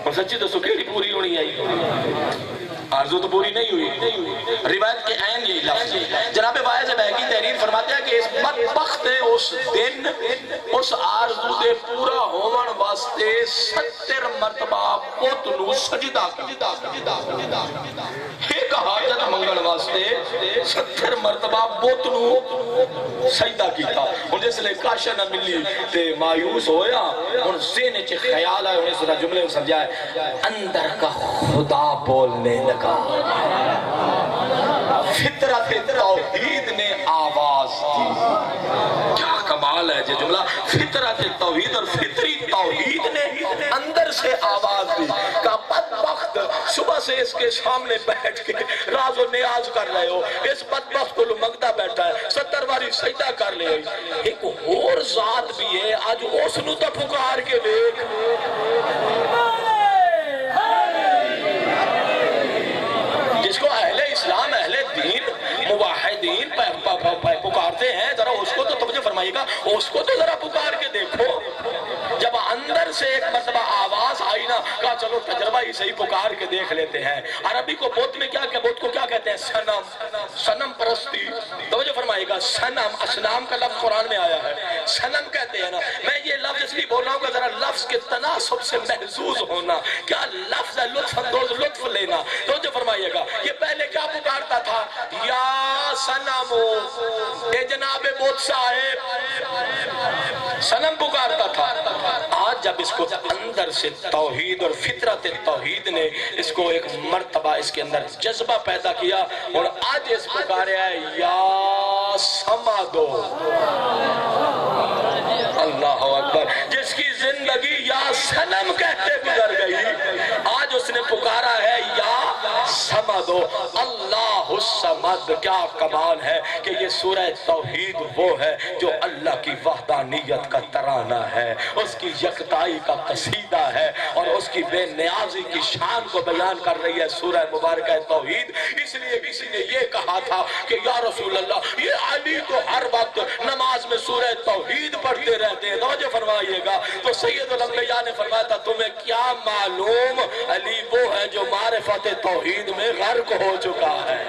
اور سچی تو سکیڑی پوری ہونی آئی، آرزو تو پوری نہیں ہوئی۔ روایت کے عین یہی لفظ جناب واعظ بہقی تحریر فرماتے ہیں کہ اس بدبخت اس دن اس آرزو دے پورا ہومن واسطے 70 مرتبہ بت نو سجدہ ایک حاجت منگل واسطے 70 مرتبہ بت نو سجدہ کیتا۔ ان جس لئے کاشا نہ ملی تے مایوس ہویا، ان ذہن چے خیال آئے، انہیں سرا جملے میں سمجھائے، اندر کا خدا بولنے لگا، فطرت توحید نے آواز دی۔ کیا کمال ہے یہ جملہ، فطرت توحید اور فطری توحید نے اندر سے آواز دی۔ کہ بدبخت صبح سے اس کے سامنے بیٹھ کے راز و نیاز کر رہے ہو، اس بدبخت کو لمگتا بیٹھا ہے، 70 باری سجدہ کر لے، ایک اور ذات بھی ہے، آج اس نو تو پکار کے دیکھ، جس کو اہل اسلام اہل دین موحدین پکارتے ہیں، ذرا اس کو تو توجہ فرمائیے گا، اس کو تو ذرا پکار کے دیکھو۔ جب اندر سے ایک مرتبہ آواز آئی نا، کہا چلو تجربہ ہی صحیح پکار کے دیکھ لیتے ہیں۔ عربی کو بت میں کیا کہ بت کو کیا کہتے ہیں؟ صنم، صنم پرستی، توجہ فرمائیے گا، صنم، اصنام کا لفظ قرآن میں آیا ہے، صنم کہتے ہیں نا۔ میں یہ لفظ اس لیے بول رہا ہوں کہ ذرا لفظ کے تناسب سے محظوظ ہونا، کیا لفظ ہے لطف اندوز، لطف لینا، توجہ فرمائیے گا۔ یہ پہلے کیا پکارتا تھا؟ یا صنمو، اے جناب بت صاحب، صنم پکارتا تھا۔ آج جب اس کو اندر سے توحید اور فطرت توحید نے اس کو ایک مرتبہ اس کے اندر جذبہ پیدا کیا، اور آج اس پکارے ہے یا سمادو، اللہ اکبر، جس کی زندگی یا صنم کہتے گزر گئی، آج اس نے پکارا ہے یا سمادو، اللہ الصمد۔ کیا کمال ہے کہ یہ سورہ توحید وہ ہے جو اللہ کی وحدانیت کا ترانہ ہے، اس کی یکتائی کا قصیدہ ہے، اور اس کی بے نیازی کی شان کو بیان کر رہی ہے سورہ مبارکہ توحید۔ اس لیے کسی نے یہ کہا تھا کہ یا رسول اللہ، یہ علی تو ہر وقت نماز میں سورہ توحید پڑھتے رہتے ہیں، توجہ فرمائیے گا، تو سید الانبیاء نے فرمایا تھا تمہیں کیا معلوم، علی وہ ہے جو معرفت توحید میں غرق ہو چکا ہے۔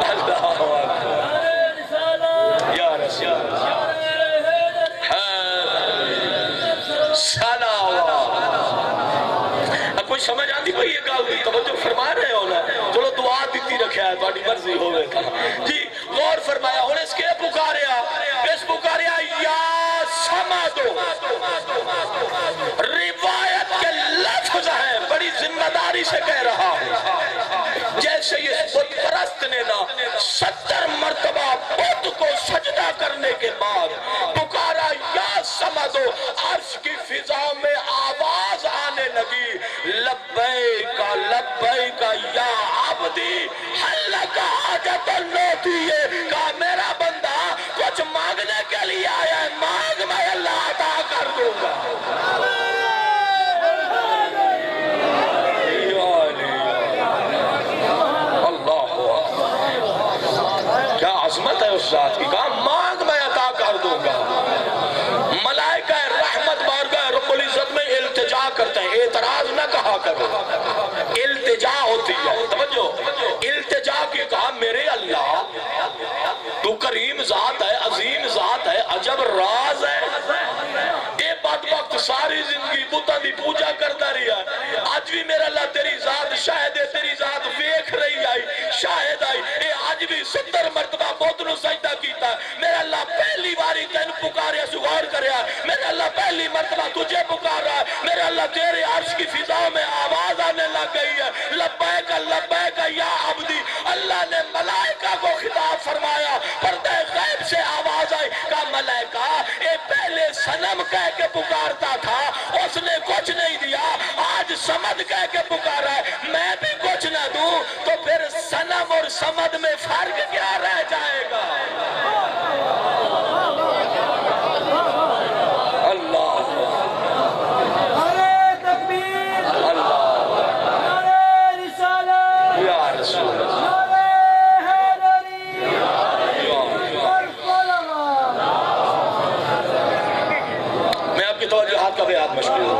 اللہ اکبر، یا رسول اللہ، کوئی سمجھ آتی کوئی یہ گل نہیں، توجہ فرما رہے ہو نا، چلو دعا دیتی رکھا ہے تھوڑی مرضی ہوئے تھا جی، غور فرمایا، اور اس کے پکاریا، اس پکاریا یا سمادو، روایت کے لفظ ہیں، بڑی ذمہ داری سے کہہ رہا ہوں، جیسے یہ بت پرست نے نا 70 مرتبہ بت کو سجدہ کرنے کے بعد پکارا یا سمادو، عرش کی فضا میں آواز آنے لگی، لبیک لبیک یا عبدی حلک حاجت اللوتیے، کہا میرا بندہ کچھ مانگنے کے لیے آیا ہے، مانگ میں اللہ عطا کر دوں گا۔ کیا عظمت ہے اس ذات کی، کہا مانگ میں عطا کر دوں گا۔ ملائکہ رحمت بارگاہ رب العزت العزت میں التجا کرتے ہیں، اعتراض نہ کہا کرو، التجا ہوتی ہے، توجہ، التجا کی کہا میرے اللہ تو کریم ذات ہے، عظیم ذات ہے، عجب راز ہے، اے بدبخت ساری زندگی بتاں دی پوجا کرتا رہی ہے، آج بھی میرا اللہ تیری ذات شاہد ہے، تیری ذات ویکھ رہی آئی، شاہد آئی، اے آج بھی 70 مرتبہ بت نو سجدہ کیتا ہے، میرا اللہ پہلی باری تین پکاریا سغور کریا، میرا اللہ پہلی مرتبہ تجھے پکار رہا ہے، میرا اللہ تیرے عرش کی فضاؤں میں آواز آنے لگ گئی ہے، لبیک یا عبدی، اللہ نے ملائکہ کو خطاب فرمایا، پردہ غیب سے آواز آئی، کہا ملائکہ اے پہلے صنم کہہ کے پکارتا تھا، اس نے کچھ نہیں دیا، آج صمد کہہ کے پکارا ہے، میں بھی کچھ نہ دوں تو پھر صنم اور صمد میں فرق کیا رہ جائے گا؟ اللہ نعرہ تکبیر، نعرہ رسالت، یا رسول اللہ، نعرہ حیدری، میں آپ کی توجہات کا بیعت مشکل ہوں،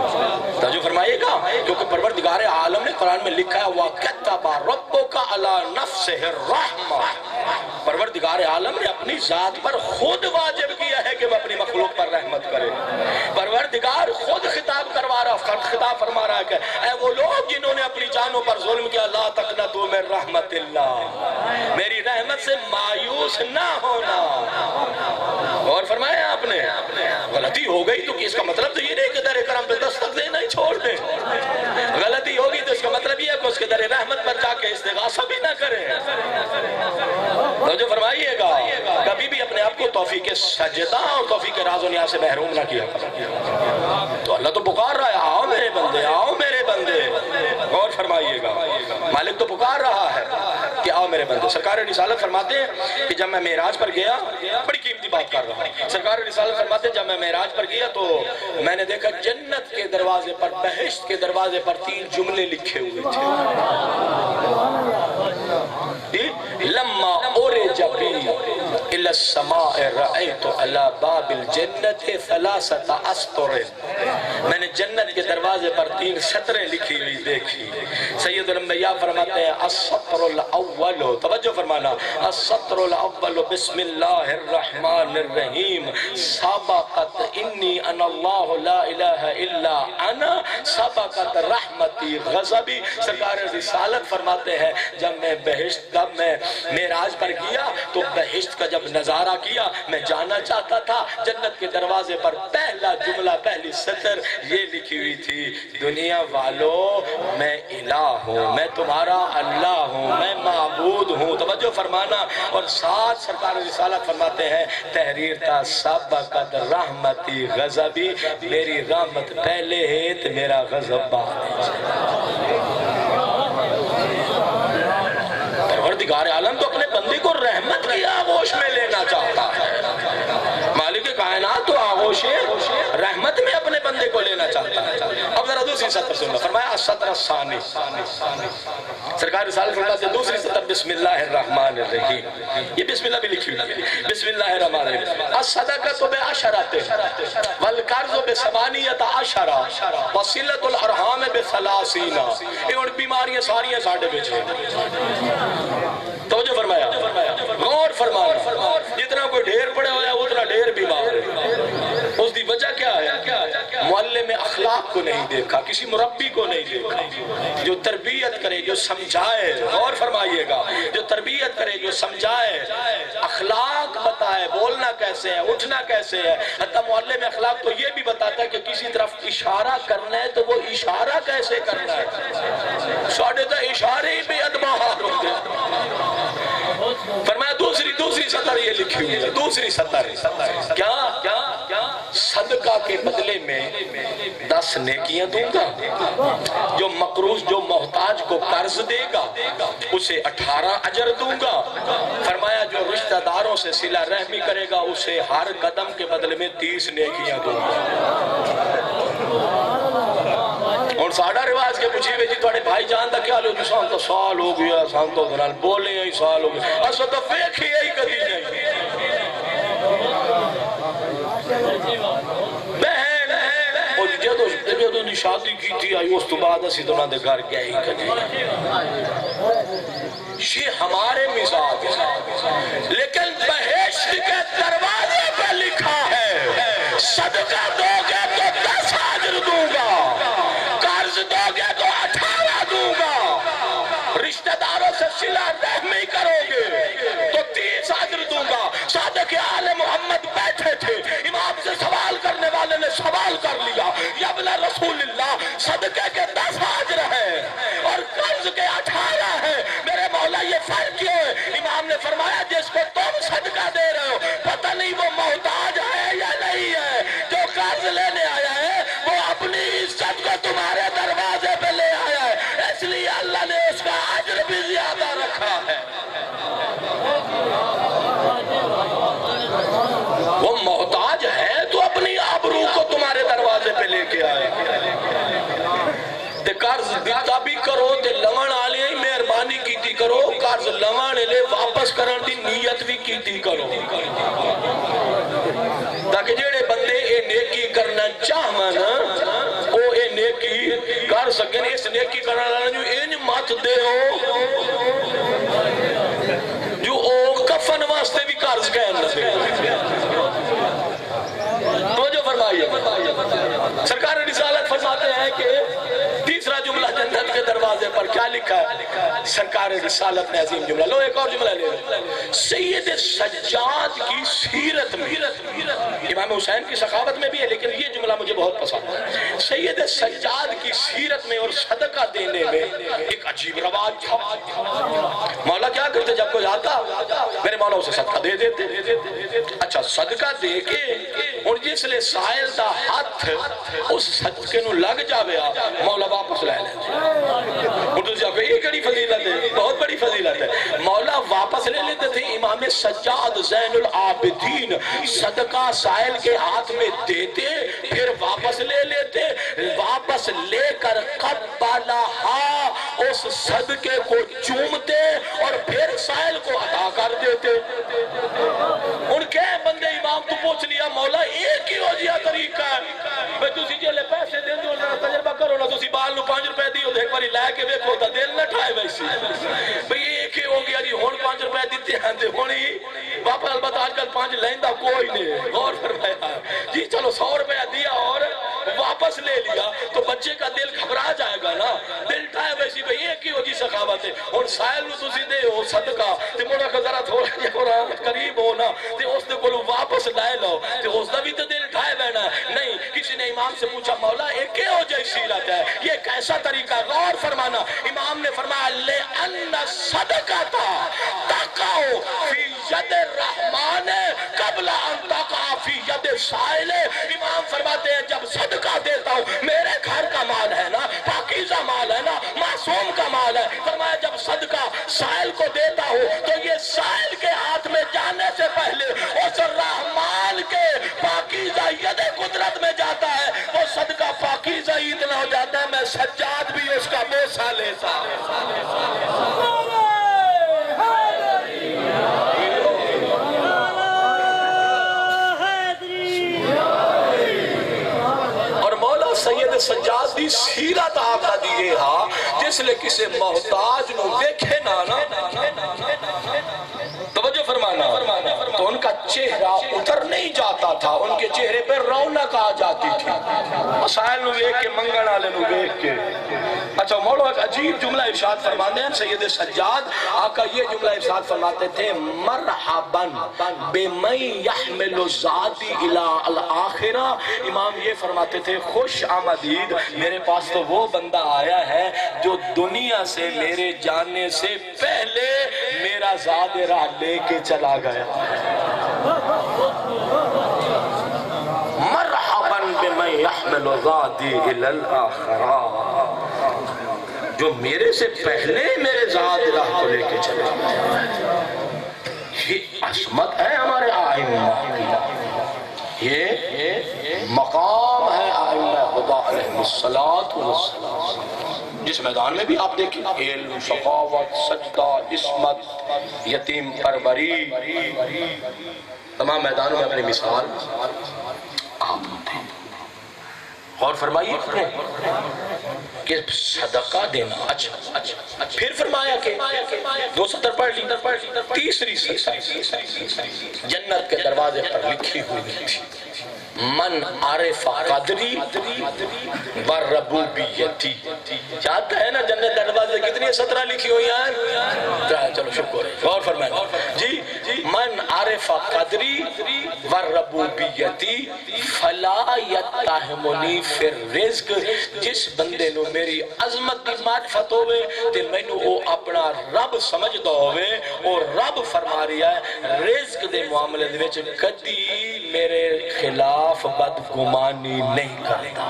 توجہ فرمائیے گا، کیونکہ پروردگار عالم نے قرآن میں لکھا ہے وَكَتَّبَ رَبُّكَ عَلَى نَفْسِهِ الرَّحْمَةِ، پروردگار عالم نے اپنی ذات پر خود واجب کیا ہے کہ وہ اپنی مخلوق پر رحمت کرے، پروردگار خود خطاب فرما رہا ہے کہ اے وہ لوگ جنہوں نے اپنی جانوں پر ظلم کیا، لا تقنطوا من رحمت اللہ، میری رحمت سے مایوس نہ ہونا، اور فرمایا آپ نے غلطی ہو گئی تو اس کا مطلب تو یہ نہیں کہ در کرم پہ دستک دینا ہی چھوڑ دیں، غلطی ہوگی تو اس کا مطلب یہ ہے کہ اس کے در رحمت پر جا کے استغاثہ بھی نہ کریں، تو جو فرمائیے گا کبھی بھی اپنے آپ کو توفیق سجدہ اور توفیق راز و نیاز سے محروم نہ کیا، تو اللہ تو پکار رہا ہے آؤ میرے بندے، آؤ میرے بندے، اور فرمائیے گا مالک تو پکار رہا ہے کہ آؤ میرے بندے، سرکار رسالت فرماتے ہیں کہ جب میں معراج پر گیا، بڑی قیمتی بات کر رہا ہوں، سرکار رسالت فرماتے ہیں جب میں معراج پر گیا تو میں نے دیکھا جنت کے دروازے پر، بہشت کے دروازے پر 3 جملے لکھے ہوئے تھے، لما اورج بی الى السماء رأیت علی باب الجنت 3 اسطر، میں نے جنت کے دروازے پر 3 سطریں لکھی ہوئی دیکھی، سید الانبیاء فرماتے ہیں السطر الاول، توجہ فرمانا، السطر الاول بسم اللہ الرحمن الرحیم، سبقت انی انا اللہ لا الہ الا انا، سبقت رحمتی غضبی، سرکار رسالت فرماتے ہیں جب میں بہشت، جب میں معراج پر گیا تو بہشت کا جب نظارہ کیا میں جانا چاہتا تھا، جنت کے دروازے پر پہلا جملہ، پہلی سطر یہ لکھی ہوئی تھی، دنیا والو میں الہ ہوں، میں تمہارا اللہ ہوں، میں معبود ہوں، توجہ فرمانا، اور ساتھ سرکار رسالت فرماتے ہیں تحریر تا سبقت رحمتی غضبی، میری رحمت پہلے ہے تو میرا غضب بعد ہے، پروردگار عالم تو اپنے بندے کو رحمت کی آغوش میں لینا چاہتا ہے، مالک کائنات تو آغوش رحمت میں اپنے بندے کو لینا چاہتا ہے، اب ذرا دوسری سطر سننا، فرمایا السطر الثانی، سرکار رسالت فرماتے ہیں دوسری سطر بسم اللہ الرحمن الرحیم، یہ بسم اللہ بھی لکھی ہوئی ہے، بسم اللہ الرحمن الرحیم، الصدقۃ بعشرۃ والقرض بثمانیۃ عشر وصلۃ الارحام بثلاثین، یہ ان بیماریاں ساریاں ساڑھے بیچے، توجہ فرمایا، غور فرمایا، جتنا کوئی ڈھیر پڑے ہوا ہے اتنا ڈھیر بیمار ہے، اس دی وجہ کیا ہے؟ معلم اخلاق کو نہیں دیکھا، کسی مربی کو نہیں دیکھا، جو تربیت کرے، جو سمجھائے، غور فرمائیے گا، جو تربیت کرے، جو سمجھائے، اخلاق بتائے، بولنا کیسے ہے، اٹھنا کیسے ہے، حتیٰ معلم اخلاق تو یہ بھی بتاتا ہے کہ کسی طرف اشارہ کرنا ہے تو وہ اشارہ کیسے کرنا ہے، ساڑھے تو اشارے ہی بے ادبار ہوتے ہیں، فرمایا دوسری سطر یہ لکھی ہوئی ہے، دوسری سطر کیا صدقہ کے بدلے میں 10 نیکیاں دوں گا، جو مقروض، جو محتاج کو قرض دے گا اسے 18 اجر دوں گا، فرمایا جو رشتہ داروں سے صلہ رحمی کرے گا اسے ہر قدم کے بدلے میں 30 نیکیاں دوں گا، اور ساڑھا رواز کے پوچھی ہوئے جی توڑے بھائی جان دا کیا لو جی سان تو سال ہو گیا، سان تو دنال بولے ہی سال ہو گیا، اصلا تو فیکھی ہی کدی نہیں، بہن جدوں دی شادی کیتی آئی اس تو بعد اسی تو نہ دے گھر گئے ہی کدی یہ ہمارے مزاج ہے لیکن بہشت کے دروازے پہ لکھا ہے صدقہ دو گے تو 10 اجر دوں گا قرض دو گے تو 18 دوں گا رشتہ داروں سے صلہ رحمی کرو گے تو 30 اجر دوں گا صادق آل محمد بیٹھے تھے امام سے سوال کرنے والے نے سوال کر لیا یا ابن رسول اللہ صدقے کے 10 اجر ہیں اور قرض کے 18 ہیں میرے مولا یہ فرق کیوں ہے امام نے فرمایا جس کو تم صدقہ دے رہے ہو پتہ نہیں وہ محتاج ہے یا نہیں ہے جو قرض لینے آیا ہے وہ اپنی عزت کو تمہارے دروازے پہ لے آیا ہے اس لیے اللہ نے اس کا اجر بھی زیادہ رکھا ہے وہ محتاج ہے تو اپنی آبرو کو تمہارے دروازے پہ لے کے آئے تے قرض دیتا بھی کرو تے لون آلے ہی مہربانی کیتی کرو قرض لون لے واپس کرن دی نیت بھی کیتی کرو تاکہ جیڑے بندے اے نیکی کرنا چاہمن او اے نیکی کر سکیں اس نیکی کرنا لانا جو ان مات دے ہو جو او کفن واسطے بھی قرض کہن نہ دے توجہ فرمائیے سرکار رسالت فرماتے ہیں کہ تیسرا جملہ جنت کے دروازے پر کیا لکھا ہے سرکار رسالت نے عظیم جملہ لو ایک اور جملہ لے سید سجاد کی سیرت میں امام حسین کی سخاوت میں بھی ہے لیکن یہ جملہ مجھے بہت پسند ہے سید سجاد کی سیرت میں اور صدقہ دینے میں ایک عجیب رواج تھا مولا کیا کرتے جب کوئی آتا میرے مولا اسے صدقہ دے دیتے اچھا صدقہ دے کے اور جس لئے سائل دا ہاتھ اس صدقے نو لگ جاوے مولا واپس لے لیں اور تو جب یہ کڑی فضیلت ہے بہت بڑی فضیلت ہے مولا واپس لے لیتے تھے امام سجاد زین العابدین صدقہ سائل کے ہاتھ میں دیتے پھر واپس لے لیتے واپس لے کر قبلہا اس صدقے کو چومتے اور پھر سائل کو عطا کر دیتے ان کے بندے امام تو پوچھ لیا مولا ایک ہی ہو جیا طریقہ ہے بھئی تُسی جیلے پیسے دے دو تجربہ کرو نا تُسی بال نو 5 روپے دیو دیکھ باری لائے کے بیکھو تا دل نہ ٹھائے ویسی بھئی ایک ہی ہو گیا جی ہون 5 روپے دیتے ہیں دے ہونی واپس البتہ آج کل 5 لیندہ کوئی نہیں غور فرمایا جی چلو 100 روپے دیا اور واپس لے لیا تو بچے کا دل گھبرا جائے گا نا دل ٹھائے ویسی بھئی ایک ہی ہو جی سخاوت ہے اور سائل نو تُسی دے ہو صدقہ تے مولا کا ذرا تھوڑا قریب ہو نا تے اس نے کولو واپس لائے لو تے اس نے بھی تو دل ٹھائے بینا نہیں کسی نے امام سے پوچھا مولا ایک ہی ہو جائے سیرت ہے یہ کیسا طریقہ غور فرمانا امام نے فرمایا لے ان صدقہ تقاؤ فی ید الرحمن قبل ان تقع فی ید سائل امام فرماتے ہیں جب صدقہ دیتا ہوں میرے گھر کا مال ہے نا پاکیزہ مال ہے نا معصوم کا مال ہے فرمایا جب صدقہ سائل کو دیتا ہوں تو یہ سائل کے ہاتھ میں جانے سے پہلے اس رحمان کے پاکیزہ ید قدرت میں جاتا ہے وہ صدقہ پاکیزہ اتنا ہو جاتا ہے میں سجاد بھی اس کا بوسہ لیتا اور مولا سید سجاد دی سیرت آقا دیئے ہاں جس لئے کسے محتاج نو دیکھے نا توجہ فرمانا تو ان کا چہرہ اتر نہیں جاتا تھا ان کے چہرے پر رونق آ جاتی تھی مسائل نو دیکھ کے منگن آلے نو دیکھ کے اچھا مولا ایک عجیب جملہ ارشاد فرماتے ہیں سید سجاد آقا یہ جملہ ارشاد فرماتے تھے مرحباً بمن یحمل ذاتی الى الاخرہ امام یہ فرماتے تھے خوش آمدید میرے پاس تو وہ بندہ آیا ہے جو دنیا سے میرے جاننے سے پہلے میرا ذات راہ لے کے چلا گیا مرحباً بمن یحمل ذاتی الى الاخرہ جو میرے سے پہلے میرے ذات راہ کو لے کے چلے یہ عظمت ہے ہمارے آئمہ یہ مقام ہے آئمہ خدا علیہ السلام جس میدان میں بھی آپ دیکھیں علم شفاوت سجدہ عصمت یتیم پروری تمام میدانوں میں اپنی مثال آپ ہوتے ہیں اور فرمائیے کہ صدقہ دینا اچھا پھر فرمایا کہ دو سطر پڑھ لی تیسری سطر جنت کے دروازے پر لکھی ہوئی تھی من عارف قدری وربوبیتی چاہتا ہے نا جنت دروازے کتنی سطرہ لکھی ہوئی ہیں چلو شکر ہے غور فرمائیں جی من عارف قدری وربوبیتی فلا یتہمنی فی الرزق جس بندے نو میری عظمت کی معرفت ہوئے تے میں نو وہ اپنا رب سمجھتا ہوئے اور رب فرما رہا ہے رزق دے معاملے دے وچ کدی میرے خلاف بدگمانی نہیں کرتا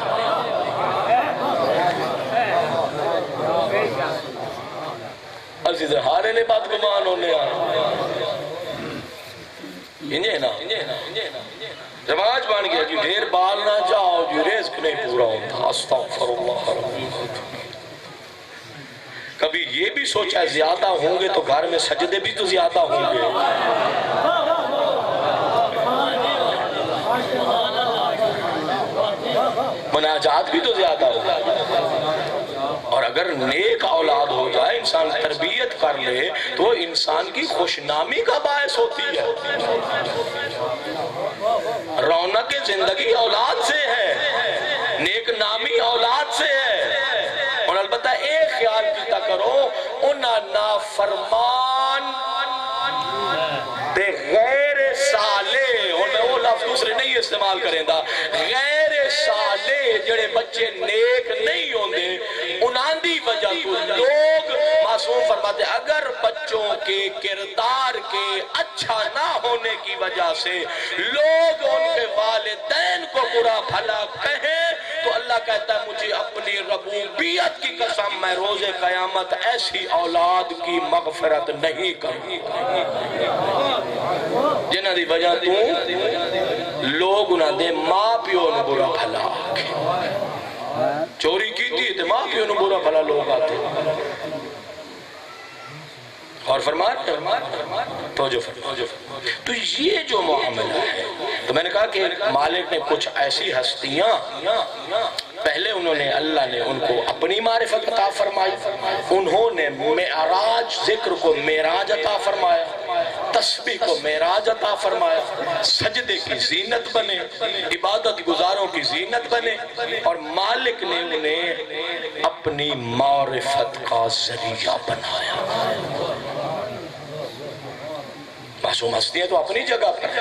عزیز ہارے نے بدگمان ہونے انہیں نا رواج بان گیا جی ڈھیر بال نہ جاؤ جی رزق نہیں پورا ہوتا استغفر اللہ کبھی یہ بھی سوچا زیادہ ہوں گے تو گھر میں سجدے بھی تو زیادہ ہوں گے مناجات بھی تو زیادہ ہو اور اگر نیک اولاد ہو جائے انسان تربیت کر لے تو انسان کی خوشنامی کا باعث ہوتی ہے رونق زندگی اولاد سے ہے نیک نامی اولاد سے ہے اور البتہ ایک خیال کیتا کرو انہا نافرمان دے غیر صالح انہیں وہ لفظ دوسرے نہیں استعمال کریں دا غیر صالح جڑے بچے نیک نہیں ہوندے انہاں دی وجہ تو لوگ معصوم فرماتے اگر بچوں کے کردار کے اچھا نہ ہونے کی وجہ سے لوگ ان کے والدین کو برا بھلا کہیں تو اللہ کہتا ہے مجھے اپنی ربوبیت کی قسم میں روز قیامت ایسی اولاد کی مغفرت نہیں کروں جنہ دی وجہ تو لوگ انہاں دے ماں پیو نے برا بھلا چوری کی تھی تو ماں پیو نے برا بھلا لوگ آتے اور فرمائے توجہ تو یہ جو معاملہ ہے تو میں نے کہا کہ مالک نے کچھ ایسی ہستیاں پہلے انہوں نے اللہ نے ان کو اپنی معرفت عطا فرمائی انہوں نے معراج ذکر کو معراج عطا فرمایا تسبیح کو معراج عطا فرمایا سجدے کی زینت بنے عبادت گزاروں کی زینت بنے اور مالک نے انہیں اپنی معرفت کا ذریعہ بنایا معصوم ہستیاں تو اپنی جگہ پر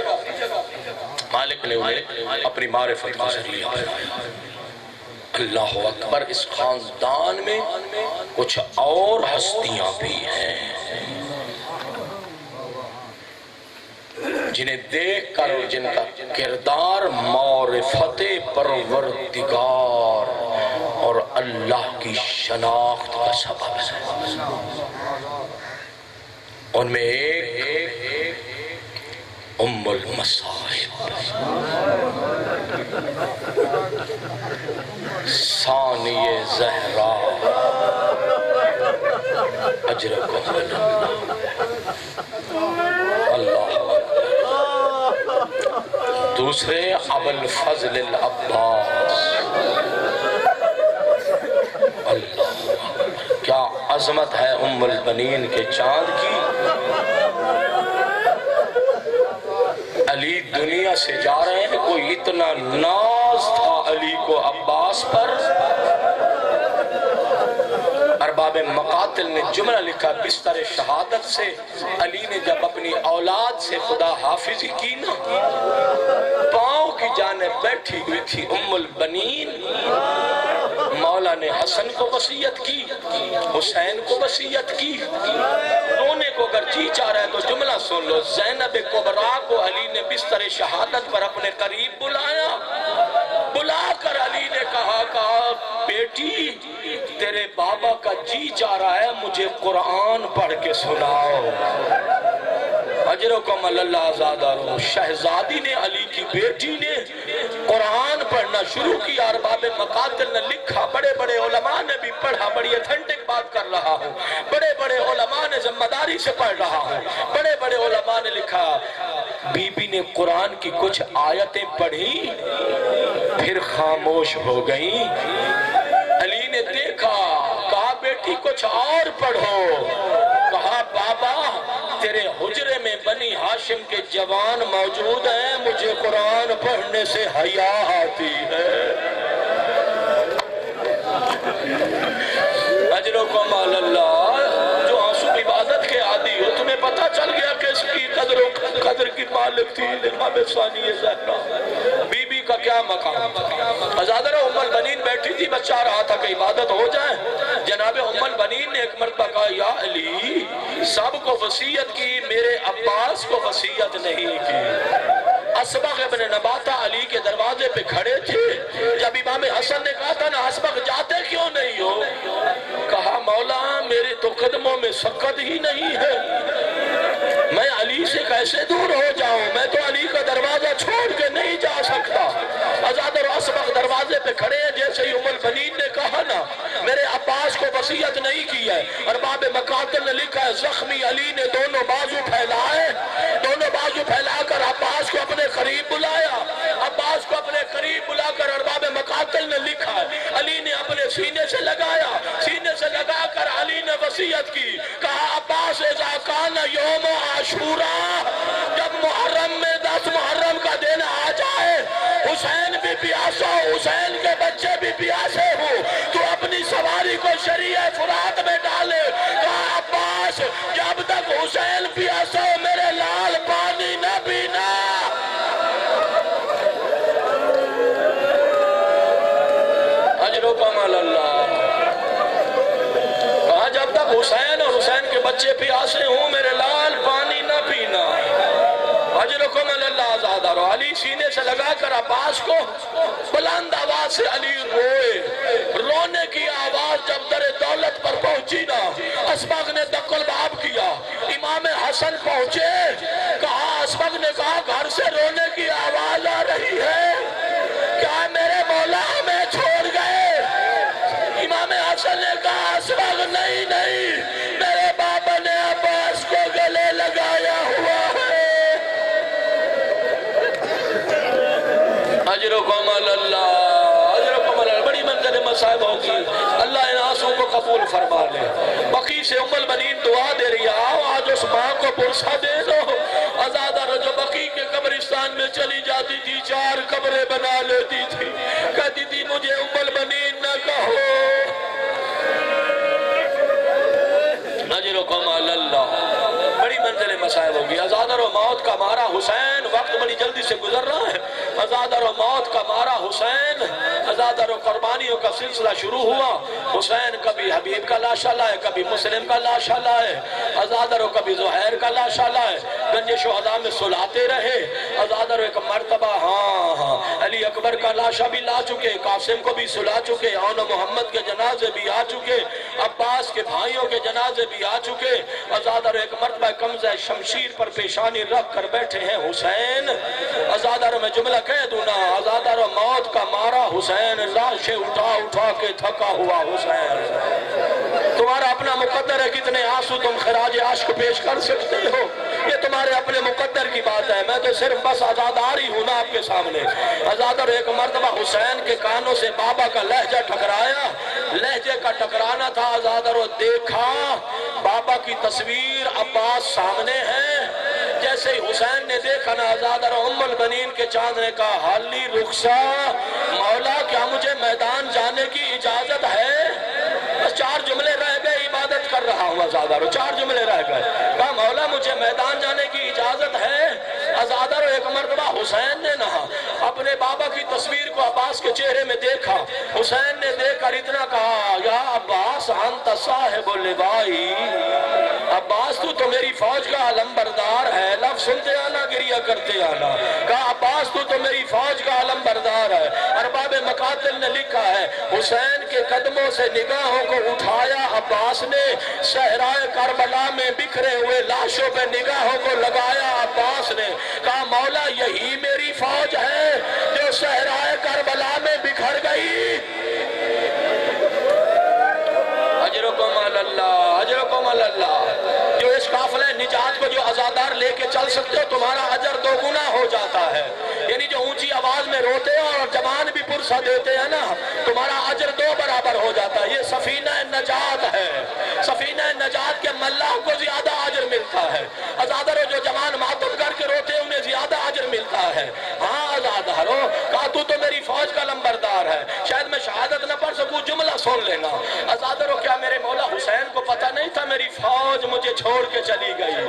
مالک نے انہیں اپنی معرفت کا ذریعہ بنایا اللہ اکبر اس خاندان میں کچھ اور ہستیاں بھی ہیں جنہیں دیکھ کر جن کا کردار معرفت پروردگار اور اللہ کی شناخت کا سبب ہے ان میں ایک ام المصائب ثانی زہرا اجرکم اللہ دوسرے ابوالفضل العباس اللہ کیا عظمت ہے ام البنین کے چاند کی علی دنیا سے جا رہے ہیں کوئی اتنا ناز تھا علی کو عباس پر ارباب مقاتل نے جملہ لکھا بستر شہادت سے علی نے جب اپنی اولاد سے خدا حافظی کی نا پاؤں کی جانب بیٹھی ہوئی تھی ام البنین مولا نے حسن کو وصیت کی حسین کو وصیت کی رونے کو اگر جی چاہ رہا ہے تو جملہ سن لو زینب کبریٰ کو علی نے بستر شہادت پر اپنے قریب بلا کر علی نے کہا بیٹی تیرے بابا کا جی چاہ رہا ہے مجھے قرآن پڑھ کے سناؤ اجرکم اللہ آزادہ رو شہزادی نے علی کی بیٹی نے قرآن پڑھنا شروع کیا ارباب مقاتل نے لکھا بڑے بڑے علماء نے بھی پڑھا بڑی اتھنٹک بات کر رہا ہوں بڑے بڑے علماء نے ذمہ داری سے پڑھ رہا ہوں بڑے بڑے علماء نے لکھا بی بی نے قرآن کی کچھ آیتیں پڑھی پھر خاموش ہو گئیں۔ علی نے دیکھا، کہا بیٹی کچھ اور پڑھو۔ کہا بابا تیرے حجرے میں بنی ہاشم کے جوان موجود ہیں، مجھے قرآن پڑھنے سے حیا آتی ہے۔ اجرکم علی اللہ۔ جو آنسو عبادت کے عادی ہو، تمہیں پتہ چل گیا کہ اس کی قدر کی مالک تھی امام ثانی زہرا۔ بی بی کا کیا مقام تھا؟ ازادرہ ام البنین بیٹھی تھی، بس چاہ رہا تھا کہ عبادت ہو جائے۔ جناب ام البنین نے ایک مرتبہ کہا یا علی سب کو وصیت کی، میرے عباس کو وصیت نہیں کی۔ اسبغ ابن نباتہ علی کے دروازے پہ کھڑے تھے، جب امام حسن نے کہا تھا نا اسبغ جاتے کیوں نہیں ہو؟ کہا مولا میرے تو قدموں میں سکت ہی نہیں ہے، میں علی سے کیسے دور ہو جاؤں؟ میں تو علی کا دروازہ چھوڑ کے نہیں جا سکتا۔ ازادر و اسبغ دروازے پہ کھڑے ہیں، جیسے ہی ام البنین نے کہا نا میرے عباس کو وصیت نہیں کی ہے، اور باب مقاتل نے لکھا ہے زخمی علی نے دونوں بازو پھیلائے، دونوں بازو پھیلا کر عباس کو اپنے قریب بلایا، عباس کو اپنے قریب بلا کر ارباب مقاتل نے لکھا ہے علی نے اپنے سینے سے لگایا، سینے سے لگا کر علی نے وصیت کی، کہا عباس اذا کان یوم عاشورا، جب محرم میں 10 محرم کا دن آ جائے، حسین بھی پیاسا ہو، حسین کے بچے بھی پیاسے ہو، تو اپنی سواری کو شریع فرات میں ڈالے۔ کہا عباس جب تک حسین پیاسا ہو میرے لال پانی نہ پینا۔ اجرکم علی اللہ۔ کہا جب تک حسین اور حسین کے بچے پیاسے ہوں میرے لال پانی نہ پینا۔ اجرکم علی اللہ آزادہ رو۔ علی سینے سے لگا کر عباس کو بلند آواز سے علی روئے، رونے کی آواز جب در دولت پر پہنچی نا، اسبغ نے دق الباب کیا، امام حسن پہنچے، کہا اسبغ نے کہا گھر سے رونے کی آواز آ رہی ہے، کیا میرے مولا ہمیں چھوڑ گئے؟ امام حسن نے کہا اسبغ نہیں میرے بابا نے عباس کو گلے لگایا ہوا ہے۔ اجرکم علی اللہ، اجرکم علی اللہ۔ بڑی منزل مصائب ہوگی، اللہ ان آنسوں کو قبول فرما لے۔ بقی سے ام البنین دعا دے رہی ہے، آؤ آج اس ماں کو پرسہ دے دو۔ آزادہ جو بقی کے قبرستان میں چلی جاتی تھی 4 قبریں بنا لیتی تھی، کہتی تھی مجھے ام البنین نہ کہو۔ اجرکم علی اللہ۔ بڑی منزل مصائب ہوگی۔ ازادر و موت کا مارا حسین، وقت بڑی جلدی سے گزر رہا ہے۔ ازادر و موت کا مارا حسین، ازادر و قربانیوں کا سلسلہ شروع ہوا۔ حسین کبھی حبیب کا لاشا لائے، کبھی مسلم کا لاشا لائے، ازادر و کبھی زہیر کا لاشا لائے، گنج شہداء میں سلاتے رہے۔ ازادر و ایک مرتبہ علی اکبر کا لاشا بھی لا چکے، قاسم کو بھی سلا چکے، اون محمد کے جنازے بھی آ چکے، عباس کے بھائیوں کے جنازے بھی آ چکے۔ ازادر ایک مرتبہ قمضہ شمشیر پر پیشانی رکھ کر بیٹھے ہیں حسین۔ ازادر میں جملہ کہہ دوں نا، ازادر موت کا مارا حسین، لاشیں اٹھا کے تھکا ہوا حسین۔ تمہارا اپنا مقدر ہے، کتنے آنسو تم خراج عشق پیش کر سکتے ہو، یہ تمہارے اپنے مقدر کی بات ہے، میں تو صرف بس آزاداری ہوں نا آپ کے سامنے۔ ازادر ایک مرتبہ حسین کے کانوں سے بابا کا لہجہ ٹکرایا، لہجے کا ٹکرانا تھا، ازادر دیکھا بابا کی تصویر عباس سامنے ہے، جیسے ہی حسین نے دیکھا نا ازادر ام البنین کے چاند نے کہا حالی رخصا، مولا کیا مجھے میدان جانے کی اجازت ہے؟ بس 4 جملے رہ گئے، عبادت کر رہا ہوں ازادر، 4 جملے رہ گئے، کہا مولا مجھے میدان جانے کی اجازت ہے؟ ازادر ایک مرتبہ حسین نے نہا اپنے بابا کی تصویر کو عباس کے چہرے میں دیکھا، حسین نے دیکھ کر اتنا کہا یا عباس انت صاحب اللوائی، عباس تو میری فوج کا علمبردار ہے، لفظ سنتے آنا گریہ کرتے آنا، کہا عباس تو میری فوج کا علمبردار ہے۔ ارباب مقاتل نے لکھا ہے حسین کے قدموں سے نگاہوں کو اٹھایا عباس نے، صحرائے کربلا میں بکھرے ہوئے لاشوں پہ نگاہوں کو لگایا عباس نے، کہا مولا یہی میری فوج ہے جو صحرائے کربلا میں بکھر گئی۔ اجرکم علی اللہ، اجرکم علی اللہ۔ جو اس قافلہ نجات کو جو ازادار لے کے چل سکتے ہو تمہارا اجر 2 گنا ہو جاتا ہے. یعنی جو اونچی آواز میں روتے ہیں اور زبان بھی پرسا دیتے ہیں نا تمہارا اجر 2 برابر ہو جاتا ہے. یہ سفینہ نجات ہے. سفینہ نجات کے ملاح کو زیادہ اجر ملتا ہے. ازادارو جو جوان ماتم کر کے روتے ہیں انہیں زیادہ اجر ملتا ہے. ہاں ازادارو کہا تو میری فوج کا لمبردار ہے. شاید میں شہادت نہ پڑھ سکوں جملہ سن لینا. ازادارو کیا میرے مولا حسین کو پتہ نہیں تھا میری فوج مجھے چھوڑ کے چلی گئی؟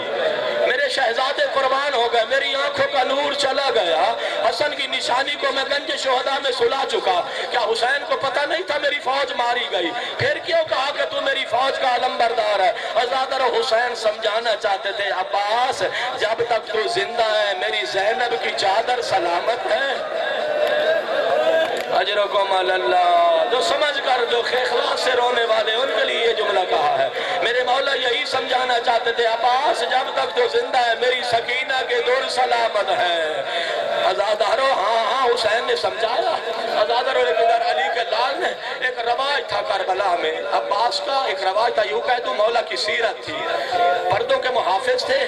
میرے شہزادے قربان ہو گئے, میری آنکھوں کا نور چلا گیا. حسن کی نشانی کو میں گنج شہداء میں سلا چکا. کیا حسین کو پتہ نہیں تھا میری فوج ماری گئی؟ پھر کیوں کہا کہ تو میری فوج کا علمبردار ہے؟ ازادارو حسین سمجھانا چاہتے تھے عباس جب تک تو زندہ ہے میری زینب کی چادر سلامت ہے. اجرکم اللہ. جو سمجھ کر جو اخلاص سے رونے والے ان کے لیے یہ جملہ کہا ہے. میرے مولا یہی سمجھانا چاہتے تھے عباس جب تک تو زندہ ہے میری سکینہ کے در سلامت ہے. ازادارو ہاں حسین نے سمجھایا. ازادارو ایک ادھر علی کے لال نے ایک رواج تھا کربلا میں عباس کا, ایک رواج تھا یوں کہہ دوں مولا کی سیرت تھی. پردوں کے محافظ تھے.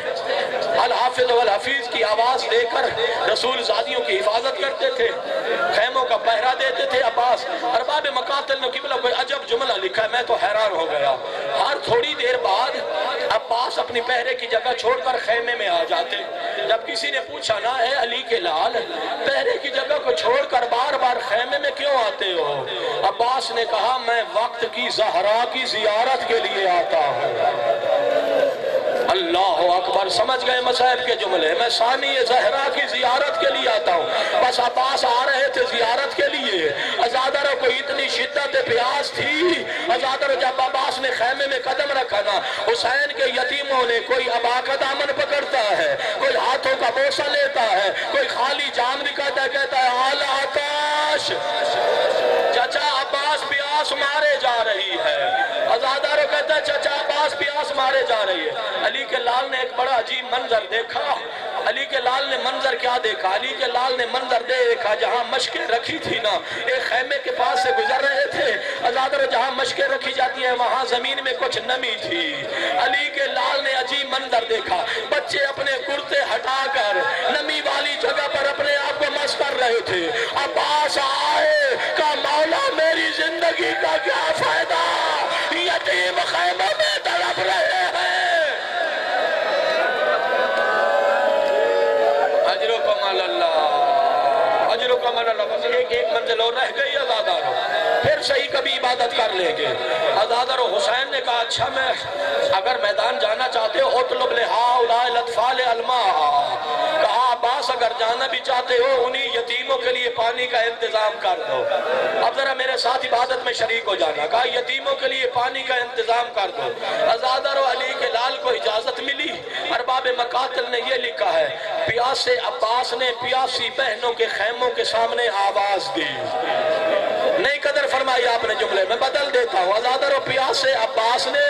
الحافظ والحفیظ کی آواز دے کر رسول زادیوں کی حفاظت کرتے تھے, خیموں کا پہرا دیتے تھے. عباس ارباب مقاتل نے قبلہ کوئی عجب جملہ لکھا ہے, میں تو حیران ہو گیا. ہر تھوڑی دیر بعد عباس اپنی پہرے کی جگہ چھوڑ کر خیمے میں آ جاتے. جب کسی نے پوچھا نا اے علی کے لال پہرے کی جگہ کو چھوڑ کر بار بار خیمے میں کیوں آتے ہو؟ عباس نے کہا میں وقت کی زہرا کی زیارت کے لیے آتا ہوں. اللہ اکبر. سمجھ گئے مصائب کے جملے؟ میں ثانی زہرا کی زیارت کے لیے آتا ہوں. بس عباس آ رہے تھے زیارت کے لیے. ازادارو کو اتنی شدت پیاس تھی. ازادارو جب عباس نے خیمے میں قدم رکھا نا حسین کے یتیموں نے کوئی ابا کا دامن پکڑتا ہے, کوئی ہاتھوں کا بوسہ لیتا ہے, کوئی خالی جام دکھاتا ہے کہتا ہے آل آتاش. چچا عباس پیاس مارے جا رہی ہے. ازادارو کہتا ہے چچا عباس پیاس مارے جا رہی ہے. علی کے لال نے ایک بڑا عجیب منظر دیکھا. علی کے لال نے منظر کیا دیکھا؟ علی کے لال نے منظر دیکھا جہاں مشکیں رکھی تھی نا ایک خیمے کے پاس سے گزر رہے تھے. ازادارو جہاں مشکیں رکھی جاتی ہیں وہاں زمین میں کچھ نمی تھی. علی کے لال نے عجیب منظر دیکھا. بچے اپنے کرتے ہٹا کر نمی والی جگہ پر اپنے آپ کو مس کر رہے تھے. عباس آئے کہ مولا میری زندگی کا کیا فائدہ, یتیم خیمے میں تڑپ رہے ہیں. اجرکم اللہ. اجرکم اللہ. بس ایک منزل اور رہ گئی ازادارو, پھر صحیح کبھی عبادت کر لیں گے. ازادارو حسین نے کہا اچھا میں اگر میدان جانا چاہتے ہو اطلب لہؤلاء الاطفال الماء. کہا عباس اگر جانا بھی چاہتے ہو انہی یتیموں کے لیے پانی کا انتظام کر دو. اب ذرا میرے ساتھ عبادت میں شریک ہو جانا. کہا یتیموں کے لیے پانی کا انتظام کر دو. ازادارو علی کے لال کو اجازت ملی. ارباب مقاتل نے یہ لکھا ہے پیاسے عباس نے پیاسی بہنوں کے خیموں کے سامنے آواز دی. نہیں قدر فرمائی آپ نے جملے میں بدل دیتا ہوں. ازادارو پیاسے عباس نے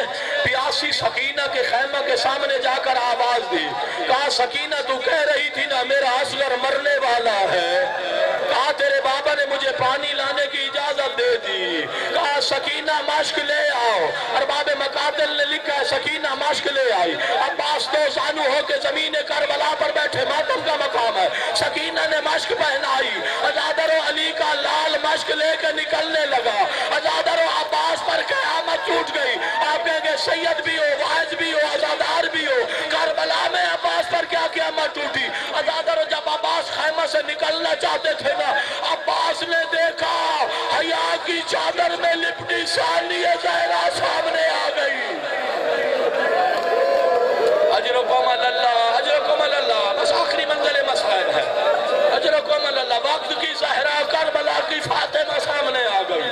پیاسی سکینہ کے خیمہ کے سامنے جا کر آواز دی. کہا سکینہ تو کہہ رہی تھی نا میرا اصغر مرنے والا ہے. کہا تیرے بابا نے مجھے پانی لانے کی اجازت دے دی. کہا سکینہ مشک لے آؤ. ارباب مقاتل نے لکھا ہے سکینہ مشک لے آئی. عباس دو زانو ہو کے زمین کربلا پر بیٹھے, ماتم کا مقام ہے. سکینہ نے مشک پہنائی. ازادارو علی کا لال مشک لے کے نکلنے لگا. ازادارو عباس پر قیامت ٹوٹ گئی. آپ کہیں گے سید بھی ہو, واعظ بھی ہو, ازادار بھی ہو. کربلا میں عباس پر کیا قیامت ٹوٹی؟ ازادارو جب عباس خیمہ سے نکلنا چاہتے تھے نا عباس نے دیکھا حیا کی چادر میں لپٹی ثانی زہرا سامنے آ گئی. اجرکم اللہ. اجرکم اللہ. بس آخری منزل مسائل ہے. اجرکم اللہ. وقت کی زہرا کربلا کی فاطمہ سامنے آ گئی.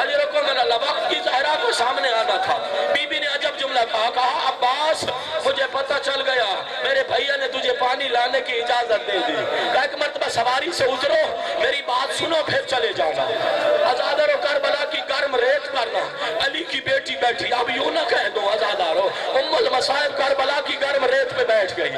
اجرکم اللہ. وقت کی زہرا کو سامنے آنا تھا. بی بی نے عجب جملہ کہا عباس مجھے پتہ چل گیا میرے بھائیا نے تجھے پانی لانے کی اجازت دے دی. کہا ایک مرتبہ سواری سے اترو میری بات سنو پھر چلے جانا. ازادارو کربلا کی گرم ریت کرنا علی کی بیٹی بیٹھی. اب یوں نہ کہہ دو ازادارو ام المصائب کربلا کی گرم ریت پہ بیٹھ گئی.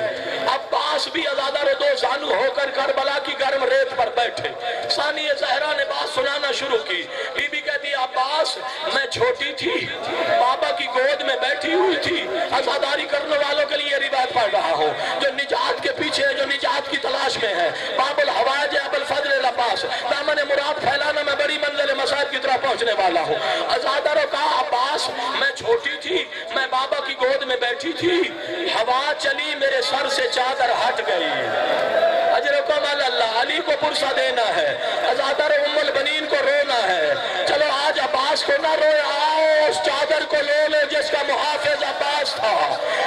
عباس بھی ازادارو دو زانو ہو کر کربلا کی گرم ریت پر بیٹھے. ثانی زہرا نے بات سنانا شروع کی. بی بی کہتی عباس میں چھوٹی تھی بابا کی گود میں بیٹھی ہوئی تھی. ازاداری کرنے والوں کے لیے روایت پڑھ رہا ہوں. جو نجات باب الحواج ابو الفضل العباس، دامن مراد پھیلانا، میں بڑی منزل مسائب کی طرح پہنچنے والا ہوں۔ ازاداروں کہا عباس میں چھوٹی تھی، میں بابا کی گود میں بیٹھی تھی، ہوا چلی میرے سر سے چادر ہٹ گئی۔ اجرکم اللہ، علی کو پرسہ دینا ہے، ازادار ام البنین کو رونا ہے۔ چلو آج عباس کو نہ روئے، آؤ اس چادر کو لو لے جس کا محافظ عباس تھا۔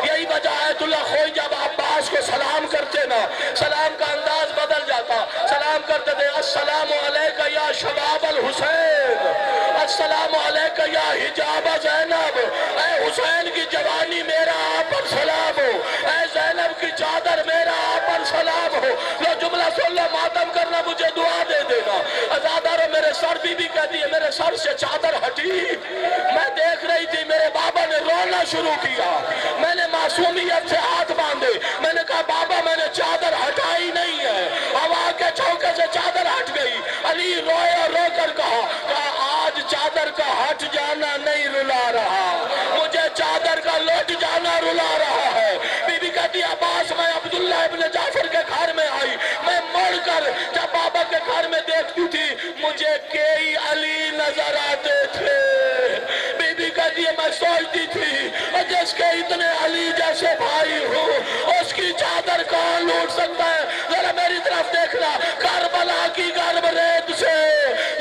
یہی وجہ آیت اللہ خوئی جب عباس کو سلام کرتے نا، سلام کا انداز بدل جاتا، سلام کرتے تھے السلام علیکہ یا شباب الحسین، السلام علیکہ یا حجاب زینب، اے حسین کی جوانی میرا آپ پر سلام ہو، اے زینب کی چادر میرا آپ پر سلام ہو۔ لو جملہ سن لو، ماتم کرنا مجھے دعا دے دینا۔ ازادارو میرے سر بی کہتی ہے میرے سر سے چادر ہٹی، میں دیکھ رہی تھی میرے بابا نے رونا شروع کیا، میں نے معصومیت سے ہاتھ باندھے، میں نے کہا بابا میں نے چادر ہٹائی نہیں ہے، ہوا کے چھوکے سے چادر ہٹ گئی۔ علی روئے اور رو کر کہا آج چادر کا ہٹ جانا نہیں رلا رہا، مجھے چادر کا لوٹ جانا رلا رہا ہے۔ بی بی کہتی عباس میں عبداللہ ابن جعفر کے گھر میں آئی، میں مڑ کر جب بابا کے گھر میں دیکھتی تھی مجھے کئی علی نظر آتے تھے۔ بی بی کہتی ہے میں سوچتی تھی جس کے اتنے علی جیسے بھائی ہوں اس کی چادر کون لوٹ سکتا ہے؟ ذرا میری طرف دیکھنا، کربلا کی گرم ریت سے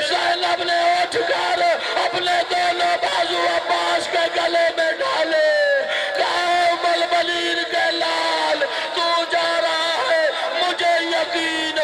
زینب نے اٹھ کر اپنے دونوں بازو عباس کے گلے میں ڈالے، کہا ام البنین کے لال تو جا رہا ہے، مجھے یقین